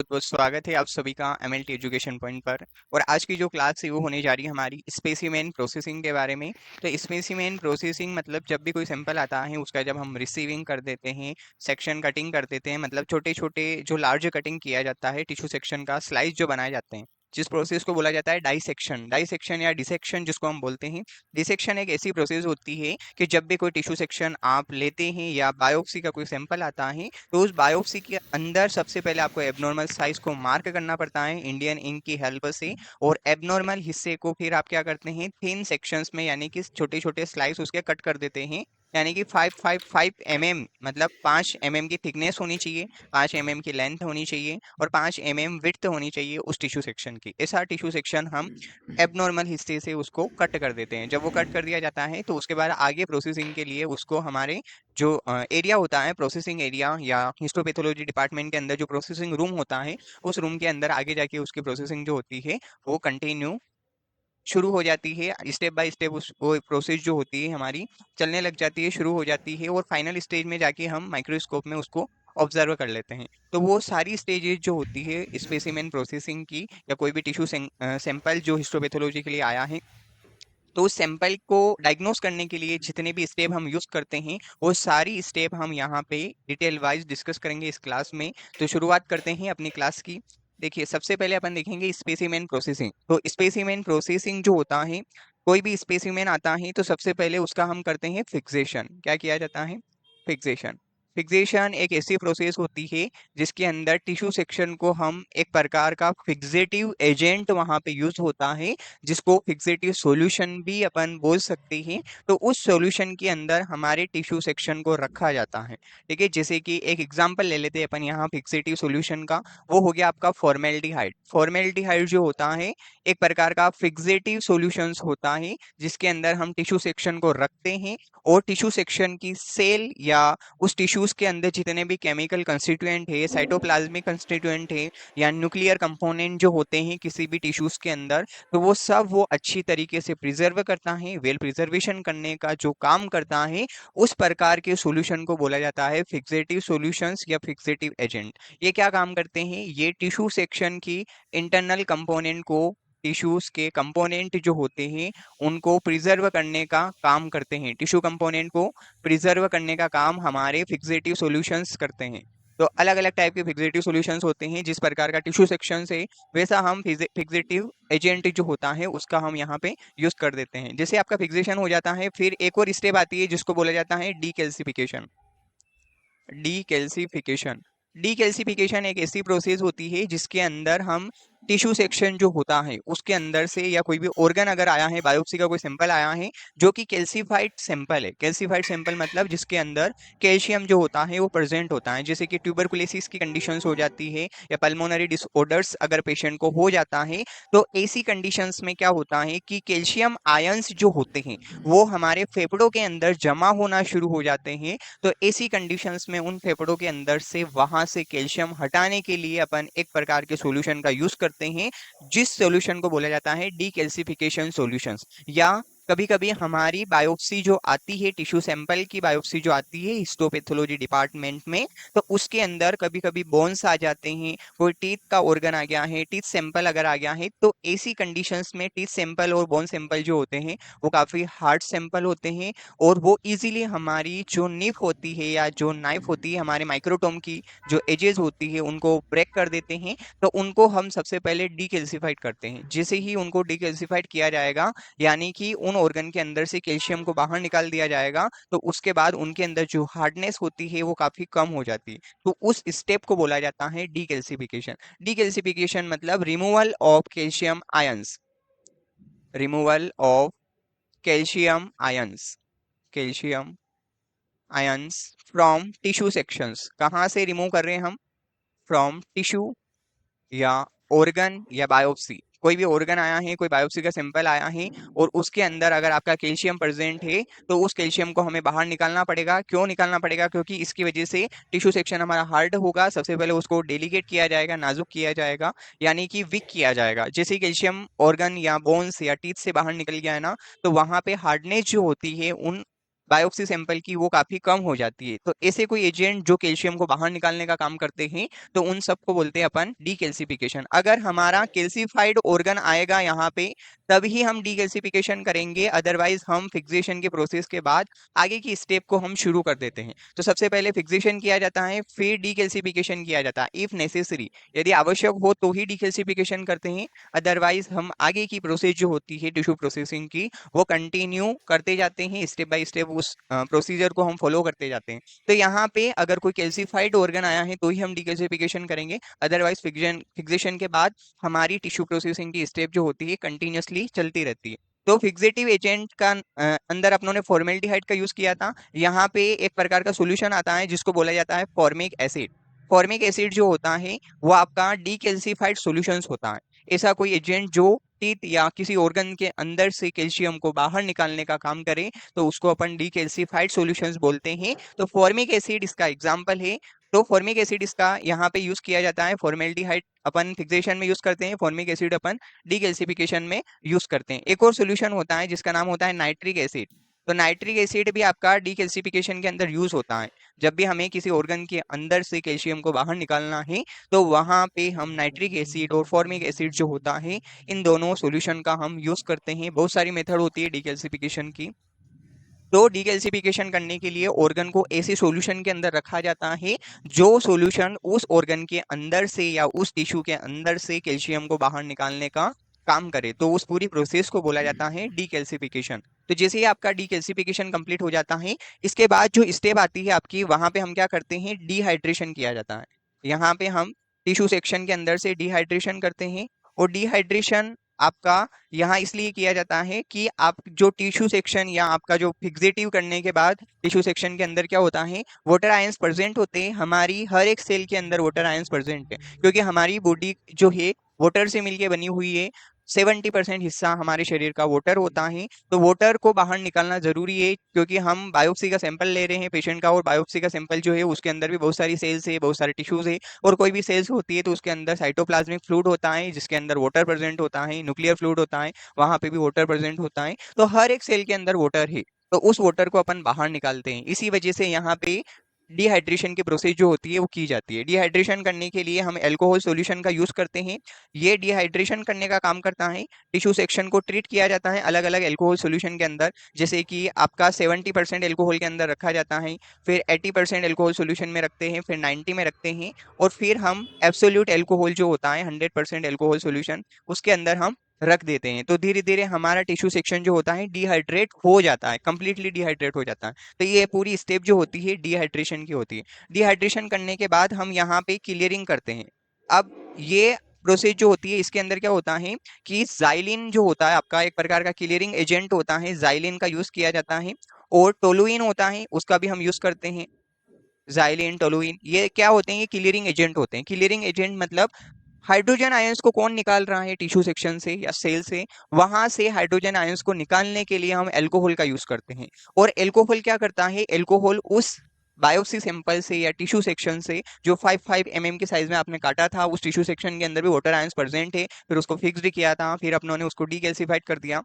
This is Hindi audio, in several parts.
बहुत बहुत स्वागत है आप सभी का एमएलटी एजुकेशन पॉइंट पर। और आज की जो क्लास है वो होने जा रही है हमारी स्पेसिमेन प्रोसेसिंग के बारे में। तो स्पेसिमेन प्रोसेसिंग मतलब जब भी कोई सैंपल आता है उसका जब हम रिसीविंग कर देते हैं, सेक्शन कटिंग कर देते हैं, मतलब छोटे छोटे जो लार्ज कटिंग किया जाता है टिश्यू सेक्शन का, स्लाइस जो बनाए जाते हैं, जिस प्रोसेस को बोला जाता है डाइसेक्शन। डाइसेक्शन या डिसेक्शन जिसको हम बोलते हैं। डिसेक्शन एक ऐसी प्रोसेस होती है कि जब भी कोई टिश्यू सेक्शन आप लेते हैं या बायोप्सी का कोई सैंपल आता है तो उस बायोप्सी के अंदर सबसे पहले आपको एबनॉर्मल साइज को मार्क करना पड़ता है इंडियन इंक की हेल्प से। और एबनॉर्मल हिस्से को फिर आप क्या करते हैं, थिन सेक्शंस में यानी कि छोटे छोटे स्लाइस उसके कट कर देते हैं। यानी कि 5 मतलब 5 mm की थिकनेस होनी चाहिए, 5 mm की लेंथ होनी चाहिए और 5 mm विड्थ होनी चाहिए उस टिश्यू सेक्शन की। ऐसा टिश्यू सेक्शन हम एबनॉर्मल हिस्से से उसको कट कर देते हैं। जब वो कट कर दिया जाता है तो उसके बाद आगे प्रोसेसिंग के लिए उसको हमारे जो एरिया होता है, प्रोसेसिंग एरिया या हिस्टोपैथोलॉजी डिपार्टमेंट के अंदर जो प्रोसेसिंग रूम होता है, उस रूम के अंदर आगे जाके उसकी प्रोसेसिंग जो होती है वो कंटिन्यू शुरू हो जाती है। स्टेप बाय स्टेप उस वो प्रोसेस जो होती है हमारी चलने लग जाती है, शुरू हो जाती है, और फाइनल स्टेज में जाके हम माइक्रोस्कोप में उसको ऑब्जर्व कर लेते हैं। तो वो सारी स्टेजेस जो होती है स्पेसिमेन प्रोसेसिंग की या कोई भी टिश्यू सैंपल जो हिस्टोपैथोलॉजी के लिए आया है, तो उस सैंपल को डायग्नोस करने के लिए जितने भी स्टेप हम यूज करते हैं वो सारी स्टेप हम यहाँ पे डिटेल वाइज डिस्कस करेंगे इस क्लास में। तो शुरुआत करते हैं अपनी क्लास की। देखिए, सबसे पहले अपन देखेंगे स्पेसिमेन प्रोसेसिंग। तो स्पेसिमेन प्रोसेसिंग जो होता है, कोई भी स्पेसिमेन आता है तो सबसे पहले उसका हम करते हैं फिक्सेशन। क्या किया जाता है? फिक्सेशन। फिक्सेशन एक ऐसी प्रोसेस होती है जिसके अंदर टिश्यू सेक्शन को हम एक प्रकार का फिक्सेटिव एजेंट वहां पे यूज होता है, जिसको फिक्सेटिव सॉल्यूशन भी अपन बोल सकते हैं। तो उस सॉल्यूशन के अंदर हमारे टिश्यू सेक्शन को रखा जाता है। ठीक है, जैसे कि एक एग्जांपल ले लेते हैं अपन यहाँ फिक्सेटिव सॉल्यूशन का। वो हो गया आपका फॉर्मेल्डिहाइड। फॉर्मेल्डिहाइड जो होता है एक प्रकार का फिक्सेटिव सॉल्यूशंस होता है जिसके अंदर हम टिश्यू सेक्शन को रखते हैं, और टिश्यू सेक्शन की सेल या उस टिश्यूज के अंदर जितने भी केमिकल कंस्टिट्यूएंट है, साइटोप्लाज्मिक कंस्टिट्यूएंट है या न्यूक्लियर कंपोनेंट जो होते हैं किसी भी टिश्यूज के अंदर, तो वो सब वो अच्छी तरीके से प्रिजर्व करता है। वेल प्रिजर्वेशन करने का जो काम करता है, उस प्रकार के सॉल्यूशन को बोला जाता है फिक्सेटिव सॉल्यूशंस या फिक्सेटिव एजेंट। ये क्या काम करते हैं? ये टिश्यू सेक्शन की इंटरनल कंपोनेंट को, टिश्यूज के कंपोनेंट जो होते हैं उनको प्रिजर्व करने का काम करते हैं। टिश्यू कंपोनेंट को प्रिजर्व करने का काम हमारे फिक्सेटिव सॉल्यूशंस करते हैं। तो अलग अलग टाइप के फिक्सेटिव सॉल्यूशंस होते हैं, जिस प्रकार का टिश्यू सेक्शन से वैसा हम फिक्सेटिव एजेंट जो होता है उसका हम यहाँ पे यूज कर देते हैं। जैसे आपका फिक्सेशन हो जाता है, फिर एक और स्टेप आती है जिसको बोला जाता है डीकैल्सिफिकेशन। डीकैल्सिफिकेशन डीकैल्सिफिकेशन एक ऐसी प्रोसेस होती है जिसके अंदर हम टिश्यू सेक्शन जो होता है उसके अंदर से या कोई भी ऑर्गन अगर आया है, बायोप्सी का कोई सैंपल आया है जो कि कैल्सिफाइड सैंपल है। कैल्सिफाइड सैंपल मतलब जिसके अंदर कैल्शियम जो होता है वो प्रेजेंट होता है, जैसे कि ट्यूबरकुलोसिस की कंडीशंस हो जाती है या पल्मोनरी डिसऑर्डर्स अगर पेशेंट को हो जाता है, तो ऐसी कंडीशंस में क्या होता है कि कैल्शियम आयंस जो होते हैं वो हमारे फेफड़ों के अंदर जमा होना शुरू हो जाते हैं। तो ऐसी कंडीशंस में उन फेफड़ों के अंदर से वहां से कैल्शियम हटाने के लिए अपन एक प्रकार के सॉल्यूशन का यूज करते हैं, जिस सॉल्यूशन को बोला जाता है डीकैल्सिफिकेशन सॉल्यूशंस। या कभी कभी हमारी बायोप्सी जो आती है, टिश्यू सैंपल की बायोप्सी जो आती है हिस्टोपैथोलॉजी डिपार्टमेंट में, तो उसके अंदर कभी कभी बोन्स आ जाते हैं, कोई टीथ का ऑर्गन आ गया है, टीथ सैंपल अगर आ गया है, तो ऐसी कंडीशंस में टीथ सैंपल और बोन सैंपल जो होते हैं वो काफी हार्ड सैंपल होते हैं, और वो इजीली हमारी जो निफ होती है या जो नाइफ होती है, हमारे माइक्रोटोम की जो एजेस होती है उनको ब्रेक कर देते हैं। तो उनको हम सबसे पहले डीकैल्सिफाइड करते हैं। जैसे ही उनको डीकैल्सिफाइड किया जाएगा, यानी कि उन ऑर्गन के अंदर से कैल्शियम को बाहर निकाल दिया जाएगा, तो उसके बाद उनके अंदर जो हार्डनेस होती है वो काफी कम हो जाती है। तो उस स्टेप को बोला जाता है डीकैल्सिफिकेशन। डीकैल्सिफिकेशन मतलब removal of calcium ions. Removal of calcium ions. Calcium ions from tissue sections. कहाँ से रिमूव कर रहे हैं हम? फ्रॉम टिश्यू या ऑर्गन या बायोप्सी। कोई भी ऑर्गन आया है, कोई बायोप्सी का सैंपल आया है और उसके अंदर अगर आपका कैल्शियम प्रेजेंट है, तो उस कैल्शियम को हमें बाहर निकालना पड़ेगा। क्यों निकालना पड़ेगा? क्योंकि इसकी वजह से टिश्यू सेक्शन हमारा हार्ड होगा। सबसे पहले उसको डेलिकेट किया जाएगा, नाजुक किया जाएगा, यानी कि वीक किया जाएगा। जैसे कैल्शियम ऑर्गन या बोन्स या टीथ से बाहर निकल गया है ना, तो वहां पे हार्डनेस जो होती है उन बायोप्सी सैंपल की वो काफी कम हो जाती है। तो ऐसे कोई एजेंट जो कैल्शियम को बाहर निकालने का काम करते हैं, तो उन सबको बोलते हैं अपन डीकैल्सिफिकेशन। अगर हमारा कैल्सिफाइड ऑर्गन आएगा यहाँ पे, तभी हम डीकैल्सिफिकेशन करेंगे, अदरवाइज हम फिक्सेशन के प्रोसेस के बाद आगे की स्टेप को हम शुरू कर देते हैं। तो सबसे पहले फिक्सेशन किया जाता है, फिर डीकैल्सिफिकेशन किया जाता है। इफ नेसेसरी, यदि आवश्यक हो तो ही डीकैल्सिफिकेशन करते हैं, अदरवाइज हम आगे की प्रोसेस जो होती है टिश्यू प्रोसेसिंग की, वो कंटिन्यू करते जाते हैं, स्टेप बाय स्टेप उस प्रोसीजर को हम फॉलो करते जाते हैं। तो यहाँ पे अगर कोई कैल्सिफाइड ऑर्गन आया है तो ही हम डीकैल्सिफिकेशन करेंगे, अदरवाइज फिक्सेशन के बाद हमारी टिश्यू प्रोसेसिंग की स्टेप जो होती है कंटिन्यूअसली चलती रहती है। तो फिक्सेटिव एजेंट का अंदर अपनों ने फॉर्मेल्डिहाइड का यूज किया था। यहाँ पे एक प्रकार का सॉल्यूशन आता है जिसको बोला जाता है फॉर्मिक एसिड। फॉर्मिक एसिड जो होता है वो आपका डीकैल्सिफाइड सॉल्यूशंस होता है। ऐसा कोई एजेंट जो टीथ या किसी ऑर्गन के अंदर से कैल्शियम को बाहर निकालने का काम करे, तो उसको अपन डीकैल्सिफाइड सॉल्यूशंस बोलते हैं। तो फॉर्मिक एसिड इसका एग्जांपल है। तो फॉर्मिक एसिड इसका यहाँ पे यूज किया जाता है। फॉर्मेल्डिहाइड अपन फिक्सेशन में यूज करते हैं, फॉर्मिक एसिड अपन डीकैल्सिफिकेशन में यूज करते हैं। एक और सॉल्यूशन होता है जिसका नाम होता है नाइट्रिक एसिड। तो नाइट्रिक एसिड भी आपका डीकैल्सिफिकेशन के अंदर यूज होता है। जब भी हमें किसी ऑर्गन के अंदर से कैल्शियम को बाहर निकालना है, तो वहां पे हम नाइट्रिक एसिड और फॉर्मिक एसिड जो होता है, इन दोनों सॉल्यूशन का हम यूज करते हैं। बहुत सारी मेथड होती है डीकैल्सिफिकेशन की। तो डीकैल्सिफिकेशन करने के लिए ऑर्गन को ऐसे सॉल्यूशन के अंदर रखा जाता है जो सॉल्यूशन उस ऑर्गन के अंदर से या उस टिश्यू के अंदर से कैल्शियम को बाहर निकालने का काम करे। तो उस पूरी प्रोसेस को बोला जाता है डीकैल्सिफिकेशन। तो जैसे ही आपका डीकैल्सिफिकेशन कंप्लीट हो जाता है, इसके बाद जो स्टेप आती है आपकी, वहां पे हम क्या करते हैं, डिहाइड्रेशन किया जाता है। यहाँ पे हम टिश्यू सेक्शन के अंदर से डिहाइड्रेशन करते हैं। और डिहाइड्रेशन आपका यहाँ इसलिए किया जाता है कि आप जो टिश्यू सेक्शन या आपका जो फिक्सेटिव करने के बाद टिश्यू सेक्शन के अंदर क्या होता है, वाटर आयंस प्रेजेंट होते हैं। हमारी हर एक सेल के अंदर वाटर आयंस प्रेजेंट है, क्योंकि हमारी बॉडी जो है वाटर से मिलके बनी हुई है। 70% हिस्सा हमारे शरीर का वाटर होता है। तो वाटर को बाहर निकालना जरूरी है, क्योंकि हम बायोप्सी का सैंपल ले रहे हैं पेशेंट का, और बायोप्सी का सैंपल जो है उसके अंदर भी बहुत सारी सेल्स है, बहुत सारे टिश्यूज है। और कोई भी सेल्स होती है तो उसके अंदर साइटोप्लाज्मिक फ्लूइड होता है जिसके अंदर वाटर प्रेजेंट होता है, न्यूक्लियर फ्लूइड होता है, वहां पे भी वाटर प्रेजेंट होता है। तो हर एक सेल के अंदर वाटर है, तो उस वाटर को अपन बाहर निकालते हैं। इसी वजह से यहाँ पे डिहाइड्रेशन की प्रोसेस जो होती है वो की जाती है। डिहाइड्रेशन करने के लिए हम अल्कोहल सॉल्यूशन का यूज करते हैं। ये डिहाइड्रेशन करने का काम करता है। टिश्यू सेक्शन को ट्रीट किया जाता है अलग अलग अल्कोहल सॉल्यूशन के अंदर, जैसे कि आपका 70% अल्कोहल के अंदर रखा जाता है, फिर 80% अल्कोहल सॉल्यूशन में रखते हैं, फिर 90 में रखते हैं, और फिर हम एब्सोल्यूट अल्कोहल जो होता है 100% अल्कोहल सॉल्यूशन, उसके अंदर हम रख देते हैं। तो धीरे धीरे हमारा टिश्यू सेक्शन जो होता है डिहाइड्रेट हो जाता है, कंप्लीटली डिहाइड्रेट हो जाता है। तो ये पूरी स्टेप जो होती है डिहाइड्रेशन की होती है। डिहाइड्रेशन करने के बाद हम यहाँ पे क्लियरिंग करते हैं। अब ये प्रोसेस जो होती है इसके अंदर क्या होता है कि जाइलिन जो होता है आपका एक प्रकार का क्लियरिंग एजेंट होता है, जाइलिन का यूज किया जाता है। और टोलुइन होता है, उसका भी हम यूज करते हैं। जाइलिन, टोलुइन, ये क्या होते हैं, ये क्लियरिंग एजेंट होते हैं। क्लियरिंग एजेंट मतलब हाइड्रोजन आयंस को कौन निकाल रहा है टिश्यू सेक्शन से या सेल से, वहां से हाइड्रोजन आयंस को निकालने के लिए हम अल्कोहल का यूज करते हैं। और अल्कोहल क्या करता है, अल्कोहल उस बायोप्सी सैंपल से या टिश्यू सेक्शन से जो 5 के साइज में आपने काटा था, उस टिश्यू सेक्शन के अंदर भी वाटर आयंस प्रेजेंट है, फिर उसको फिक्स्ड किया था, फिर अपनों ने उसको डीकैल्सिफाइड कर दिया।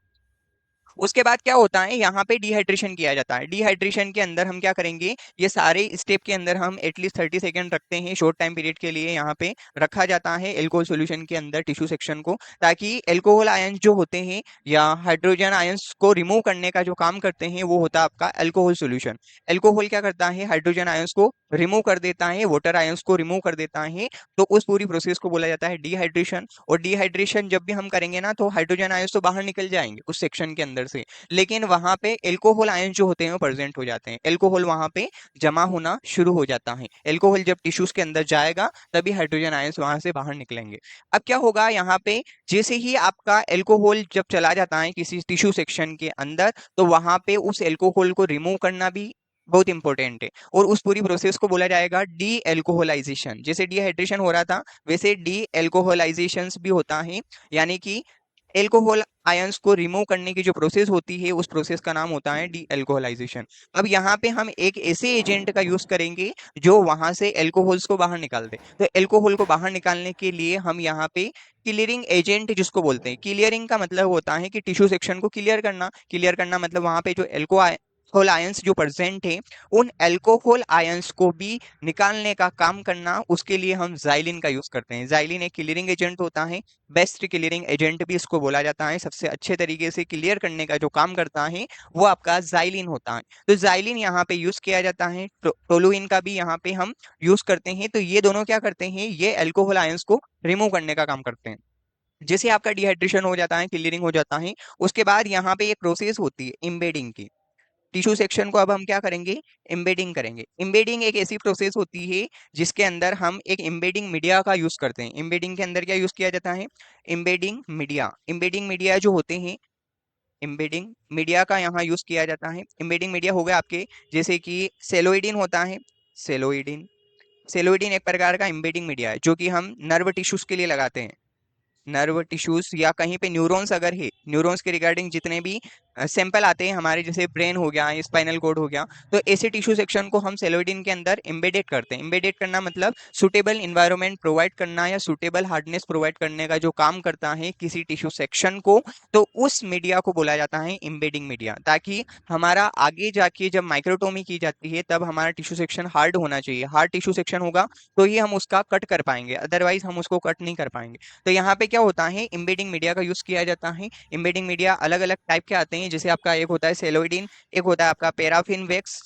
उसके बाद क्या होता है, यहाँ पे डिहाइड्रेशन किया जाता है। डिहाइड्रेशन के अंदर हम क्या करेंगे, ये सारे स्टेप के अंदर हम एटलीस्ट 30 सेकेंड रखते हैं, शॉर्ट टाइम पीरियड के लिए यहाँ पे रखा जाता है एल्कोहल सॉल्यूशन के अंदर टिश्यू सेक्शन को, ताकि एल्कोहल आयंस जो होते हैं या हाइड्रोजन आयंस को रिमूव करने का जो काम करते हैं वो होता है आपका अल्कोहल सॉल्यूशन। अल्कोहल क्या करता है, हाइड्रोजन आयंस को रिमूव कर देता है, वाटर आयंस को रिमूव कर देता है। तो उस पूरी प्रोसेस को बोला जाता है डिहाइड्रेशन। और डिहाइड्रेशन जब भी हम करेंगे ना, तो हाइड्रोजन आयंस तो बाहर निकल जाएंगे उस सेक्शन के अंदर से, लेकिन वहां पे एल्कोहल आयंस जो होते हैं वो प्रेजेंट हो जाते हैं। एल्कोहल वहां पे जमा होना शुरू हो जाता है। एल्कोहल जब टिश्यूज के अंदर जाएगा तभी हाइड्रोजन आयंस वहां से बाहर निकलेंगे। अब क्या होगा यहाँ पे, जैसे ही आपका एल्कोहल जब चला जाता है किसी टिश्यू सेक्शन के अंदर, तो वहां पे उस एल्कोहल को रिमूव करना भी बहुत इंपॉर्टेंट है। और उस पूरी प्रोसेस को बोला जाएगा डी एल्कोहलाइजेशन। जैसे डिहाइड्रेशन हो रहा था, वैसे डी एल्कोहलाइजेशन भी होता है। यानी कि एल्कोहल आयंस को रिमूव करने की जो प्रोसेस होती है उस प्रोसेस का नाम होता है डी एल्कोहलाइजेशन। अब यहाँ पे हम एक ऐसे एजेंट का यूज करेंगे जो वहां से एल्कोहल्स को बाहर निकाल दे। तो एल्कोहल को बाहर निकालने के लिए हम यहाँ पे क्लियरिंग एजेंट जिसको बोलते हैं, क्लियरिंग का मतलब होता है कि टिश्यू सेक्शन को क्लियर करना। क्लियर करना मतलब वहां पे जो अल्कोहल आयंस जो प्रेजेंट है, उन अल्कोहल आयंस को भी निकालने का काम करना, उसके लिए हम जाइलिन का यूज करते हैं। जाइलिन एक क्लियरिंग एजेंट होता है, बेस्ट क्लियरिंग एजेंट भी इसको बोला जाता है। सबसे अच्छे तरीके से क्लियर करने का जो काम करता है वो आपका जाइलिन होता है। तो जाइलिन यहाँ पे यूज किया जाता है, टोलुइन का भी यहाँ पे हम यूज करते हैं। तो ये दोनों क्या करते हैं, ये अल्कोहल आयंस को रिमूव करने का काम करते हैं। जैसे आपका डिहाइड्रेशन हो जाता है, क्लियरिंग हो जाता है, उसके बाद यहाँ पे एक प्रोसेस होती है एम्बेडिंग की। टिश्यू सेक्शन को अब हम क्या करेंगे, एम्बेडिंग करेंगे। एम्बेडिंग एक ऐसी प्रोसेस होती है जिसके अंदर हम एक एम्बेडिंग मीडिया का यूज करते हैं। एम्बेडिंग के अंदर क्या यूज किया जाता है, एम्बेडिंग मीडिया। एम्बेडिंग मीडिया जो होते हैं, एम्बेडिंग मीडिया का यहाँ यूज किया जाता है। एम्बेडिंग मीडिया हो गया आपके, जैसे कि सेलोइडिन होता है, सेलोइडिन। सेलोइडिन एक प्रकार का एम्बेडिंग मीडिया है जो कि हम नर्व टिश्यूज के लिए लगाते हैं। नर्व टिश्यूज या कहीं पे न्यूरॉन्स अगर है, न्यूरॉन्स के रिगार्डिंग जितने भी सैंपल आते हैं हमारे, जैसे ब्रेन हो गया, स्पाइनल कोड हो गया, तो ऐसे टिश्यू सेक्शन को हम सेलोइडिन के अंदर एम्बेडेड करते हैं। एम्बेडेड करना मतलब सुटेबल इन्वायरमेंट प्रोवाइड करना या सुटेबल हार्डनेस प्रोवाइड करने का जो काम करता है किसी टिश्यू सेक्शन को, तो उस मीडिया को बोला जाता है एम्बेडिंग मीडिया। ताकि हमारा आगे जाके जब माइक्रोटोमी की जाती है तब हमारा टिश्यू सेक्शन हार्ड होना चाहिए। हार्ड टिश्यू सेक्शन होगा तो ही हम उसका कट कर पाएंगे, अदरवाइज हम उसको कट नहीं कर पाएंगे। तो यहाँ पे क्या होता है, एम्बेडिंग मीडिया का यूज किया जाता है। एम्बेडिंग मीडिया अलग अलग टाइप के आते हैं, जैसे आपका एक होता है सेलोइडिन, एक होता है आपका पैराफिन वैक्स।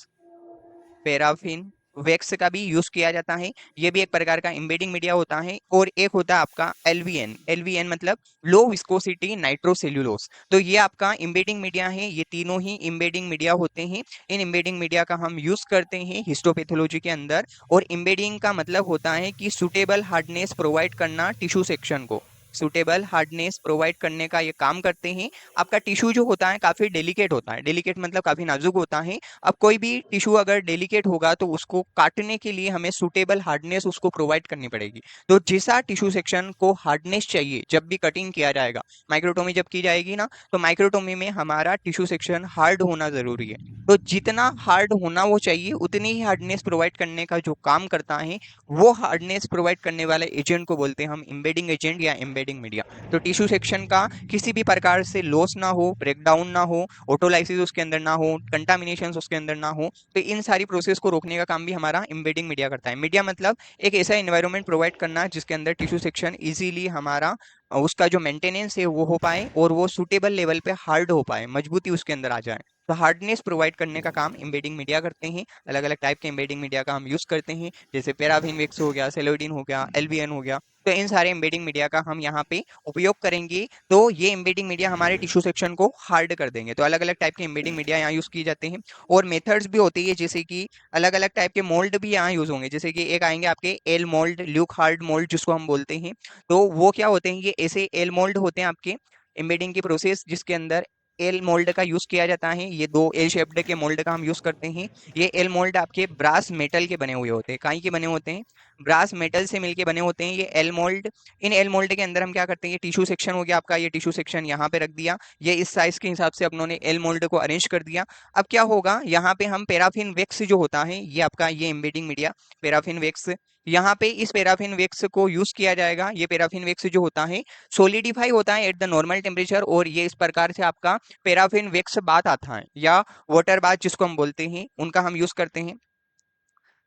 पैराफिन वैक्स का भी यूज किया जाता है, ये भी एक प्रकार का एम्बेडिंग मीडिया होता है। और एक होता है आपका एलवीएन। एलवीएन मतलब लो विस्कोसिटी नाइट्रोसेल्यूलोज। तो ये आपका एम्बेडिंग मीडिया है। ये तीनों ही एम्बेडिंग मीडिया होते हैं। इन एम्बेडिंग मीडिया का हम यूज करते हैं हिस्टोपैथोलॉजी के अंदर। और एम्बेडिंग का मतलब होता है कि सुटेबल हार्डनेस प्रोवाइड करना टिश्यू सेक्शन को, सुटेबल हार्डनेस प्रोवाइड करने का ये काम करते हैं। आपका टिश्यू जो होता है काफी डेलिकेट होता है, डेलिकेट मतलब काफी नाजुक होता है। अब कोई भी टिश्यू अगर डेलिकेट होगा तो उसको काटने के लिए हमें सुटेबल हार्डनेस उसको प्रोवाइड करनी पड़ेगी। तो जैसा टिश्यू सेक्शन को हार्डनेस चाहिए जब भी कटिंग किया जाएगा, माइक्रोटोमी जब की जाएगी ना, तो माइक्रोटोमी में हमारा टिश्यू सेक्शन हार्ड होना जरूरी है। तो जितना हार्ड होना वो चाहिए उतनी ही हार्डनेस प्रोवाइड करने का जो काम करता है, वो हार्डनेस प्रोवाइड करने वाले एजेंट को बोलते हैं हम एम्बेडिंग एजेंट या एम्बेडिंग मीडिया। तो टिश्यू सेक्शन का किसी भी प्रकार से लॉस ना हो, ब्रेकडाउन ना हो, ऑटोलाइसिस उसके अंदर ना हो, कंटामिनेशन उसके अंदर ना हो, तो इन सारी प्रोसेस को रोकने का काम भी हमारा एम्बेडिंग मीडिया करता है। मीडिया मतलब एक ऐसा एनवायरनमेंट प्रोवाइड करना जिसके अंदर टिश्यू सेक्शन इजीली हमारा उसका जो मेंटेनेंस है वो हो पाए और वो सुटेबल लेवल पे हार्ड हो पाए, मजबूती उसके अंदर आ जाए। तो हार्डनेस प्रोवाइड करने का काम एम्बेडिंग मीडिया करते हैं। अलग अलग टाइप के एम्बेडिंग मीडिया का हम यूज करते हैं, जैसे पैराफिन विक्स हो गया, सेलोइडिन हो गया, एलवीएन हो गया। तो इन सारे एम्बेडिंग मीडिया का हम यहाँ पे उपयोग करेंगे। तो ये एम्बेडिंग मीडिया हमारे टिश्यू सेक्शन को हार्ड कर देंगे। तो अलग अलग टाइप के एम्बेडिंग मीडिया यहाँ यूज किए जाते हैं। और मेथड्स भी होती है, जैसे कि अलग अलग टाइप के मोल्ड भी यहाँ यूज होंगे। जैसे कि एक आएंगे आपके L mould, Luke hard mould जिसको हम बोलते हैं। तो वो क्या होते हैं, ये ऐसे एल मोल्ड होते हैं आपके एम्बेडिंग की प्रोसेस जिसके अंदर एल मोल्ड का यूज किया जाता है। ये दो एल शेप्ड के मोल्ड का हम यूज करते हैं। ये एल मोल्ड आपके ब्रास मेटल के बने हुए होते हैं। काई के बने होते हैं, ब्रास मेटल से मिलके बने होते हैं ये L mould. In L mould के अंदर हम क्या करते हैं, ये टिश्यू सेक्शन हो गया आपका, ये टिश्यू सेक्शन यहाँ पे रख दिया, ये इस साइज के हिसाब से अपनों ने एल मोल्ड को अरेंज कर दिया। अब क्या होगा, यहाँ पे हम पैराफिन वैक्स जो होता है, ये आपका ये एम्बेडिंग मीडिया पैराफिन वैक्स, यहाँ पे इस पैराफिन वैक्स को यूज किया जाएगा। ये पैराफिन वैक्स जो होता है सोलिडिफाई होता है एट द नॉर्मल टेम्परेचर, और ये इस प्रकार से आपका पैराफिन वैक्स बाथ आता है या वाटर बाथ जिसको हम बोलते हैं, उनका हम यूज करते हैं।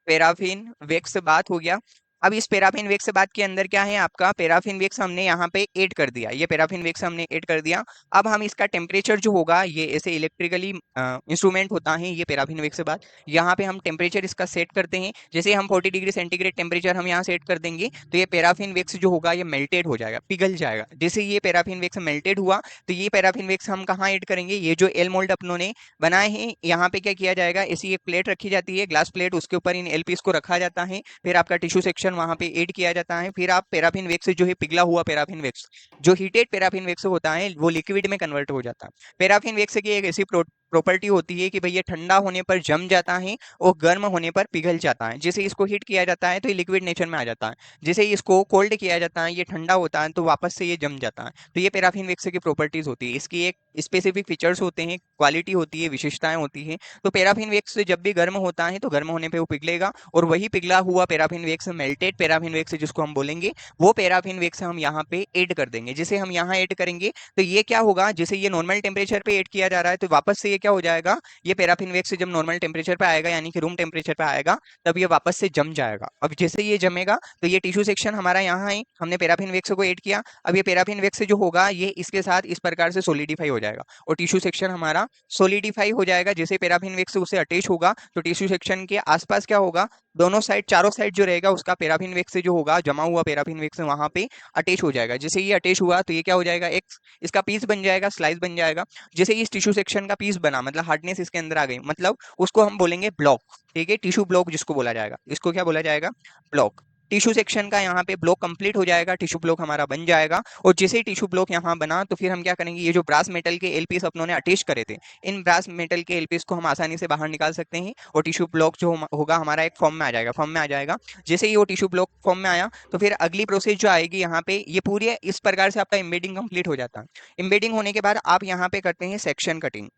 पैराफिन वैक्स बात हो गया। अब इस पैराफिन वैक्स बात के अंदर क्या है, आपका पैराफिन वैक्स हमने यहाँ पे ऐड कर दिया, ये पैराफिन वैक्स हमने ऐड कर दिया। अब हम इसका टेम्परेचर जो होगा, ये ऐसे इलेक्ट्रिकली इंस्ट्रूमेंट होता है ये पैराफिन वैक्स बात, यहाँ पे हम टेम्परेचर इसका सेट करते हैं। जैसे हम 40 डिग्री सेंटीग्रेड टेम्परेचर हम यहाँ सेट कर देंगे तो ये पैराफिन वैक्स जो होगा ये मेल्टेड हो जाएगा, पिघल जाएगा। जैसे ये पैराफिन वैक्स मेल्टेड हुआ तो ये पैराफिन वैक्स हम कहाँ ऐड करेंगे, ये जो एल मोल्ड अपनों ने बनाए हैं, यहाँ पे क्या किया जाएगा, ऐसी एक प्लेट रखी जाती है, ग्लास प्लेट, उसके ऊपर इन एलपीस को रखा जाता है। फिर आपका टिश्यू सेक्शन वहां पे ऐड किया जाता है। फिर आप पैराफिन वैक्स जो है, पिघला हुआ पैराफिन वैक्स, जो हीटेड पैराफिन वैक्स होता है वो लिक्विड में कन्वर्ट हो जाता है। पैराफिन वैक्स की एक ऐसी प्रॉपर्टी होती है कि भैया ठंडा होने पर जम जाता है और गर्म होने पर पिघल जाता है। जैसे इसको हीट किया जाता है तो ये लिक्विड नेचर में आ जाता है, जैसे इसको कोल्ड किया जाता है, ये ठंडा होता है तो वापस से ये जम जाता है। तो ये पैराफिन वैक्स की प्रॉपर्टीज होती है, इसकी एक स्पेसिफिक फीचर्स होते हैं, क्वालिटी होती है, विशेषताएं होती है। तो पैराफिन वैक्स जब भी गर्म होता है तो गर्म होने पे वो पिघलेगा, और वही पिघला हुआ paraffin wax, melted paraffin wax जिसको हम बोलेंगे, वो पैराफिन वैक्स हम यहाँ पे ऐड कर देंगे। जैसे हम यहाँ ऐड करेंगे तो ये क्या होगा, जैसे ये नॉर्मल टेम्परेचर पे ऐड किया जा रहा है तो वापस से ये ये क्या हो जाएगा, ये पैराफिन वैक्स जब नॉर्मल टेम्परेचर पे आएगा यानी कि रूम टेम्परेचर पे आएगा तब ये वापस से जम जाएगा। अब जैसे ये जमेगा तो ये टिश्यू सेक्शन हमारा यहाँ है, हमने पैराफिन वैक्स को ऐड किया, अब ये पैराफिन वैक्स जो होगा ये इसके साथ इस प्रकार से सोलिडिफाई हो जाएगा और टिश्यू सेक्शन हमारा सोलिडिफाई हो जाएगा। जैसे पैराफिन वैक्स उससे अटैच होगा तो टिश्यू सेक्शन के आसपास क्या होगा, दोनों साइड चारों साइड जो रहेगा उसका पैराफिन वैक्स से जो होगा जमा हुआ पैराफिन वैक्स वहां पे अटैच हो जाएगा। जैसे ये अटैच हुआ तो ये क्या हो जाएगा, एक इसका पीस बन जाएगा, स्लाइस बन जाएगा। जैसे इस टिश्यू सेक्शन का पीस बना मतलब हार्डनेस इसके अंदर आ गई, मतलब उसको हम बोलेंगे ब्लॉक। ठीक है, टिश्यू ब्लॉक जिसको बोला जाएगा, इसको क्या बोला जाएगा, ब्लॉक। टिश्यू सेक्शन का यहाँ पे ब्लॉक कंप्लीट हो जाएगा, टिश्यू ब्लॉक हमारा बन जाएगा। और जैसे ही टिश्यू ब्लॉक यहाँ बना तो फिर हम क्या करेंगे, ये जो ब्रास मेटल के एलपीस अपनों ने अटैच करे थे, इन ब्रास मेटल के एलपीस को हम आसानी से बाहर निकाल सकते हैं और टिश्यू ब्लॉक जो होगा हमारा एक फॉर्म में आ जाएगा, फॉर्म में आ जाएगा। जैसे ही वो टिश्यू ब्लॉक फॉर्म में आया तो फिर अगली प्रोसेस जो आएगी यहाँ पे, ये पूरी इस प्रकार से आपका एम्बेडिंग कंप्लीट हो जाता है। एम्बेडिंग होने के बाद आप यहाँ पे करते हैं सेक्शन कटिंग।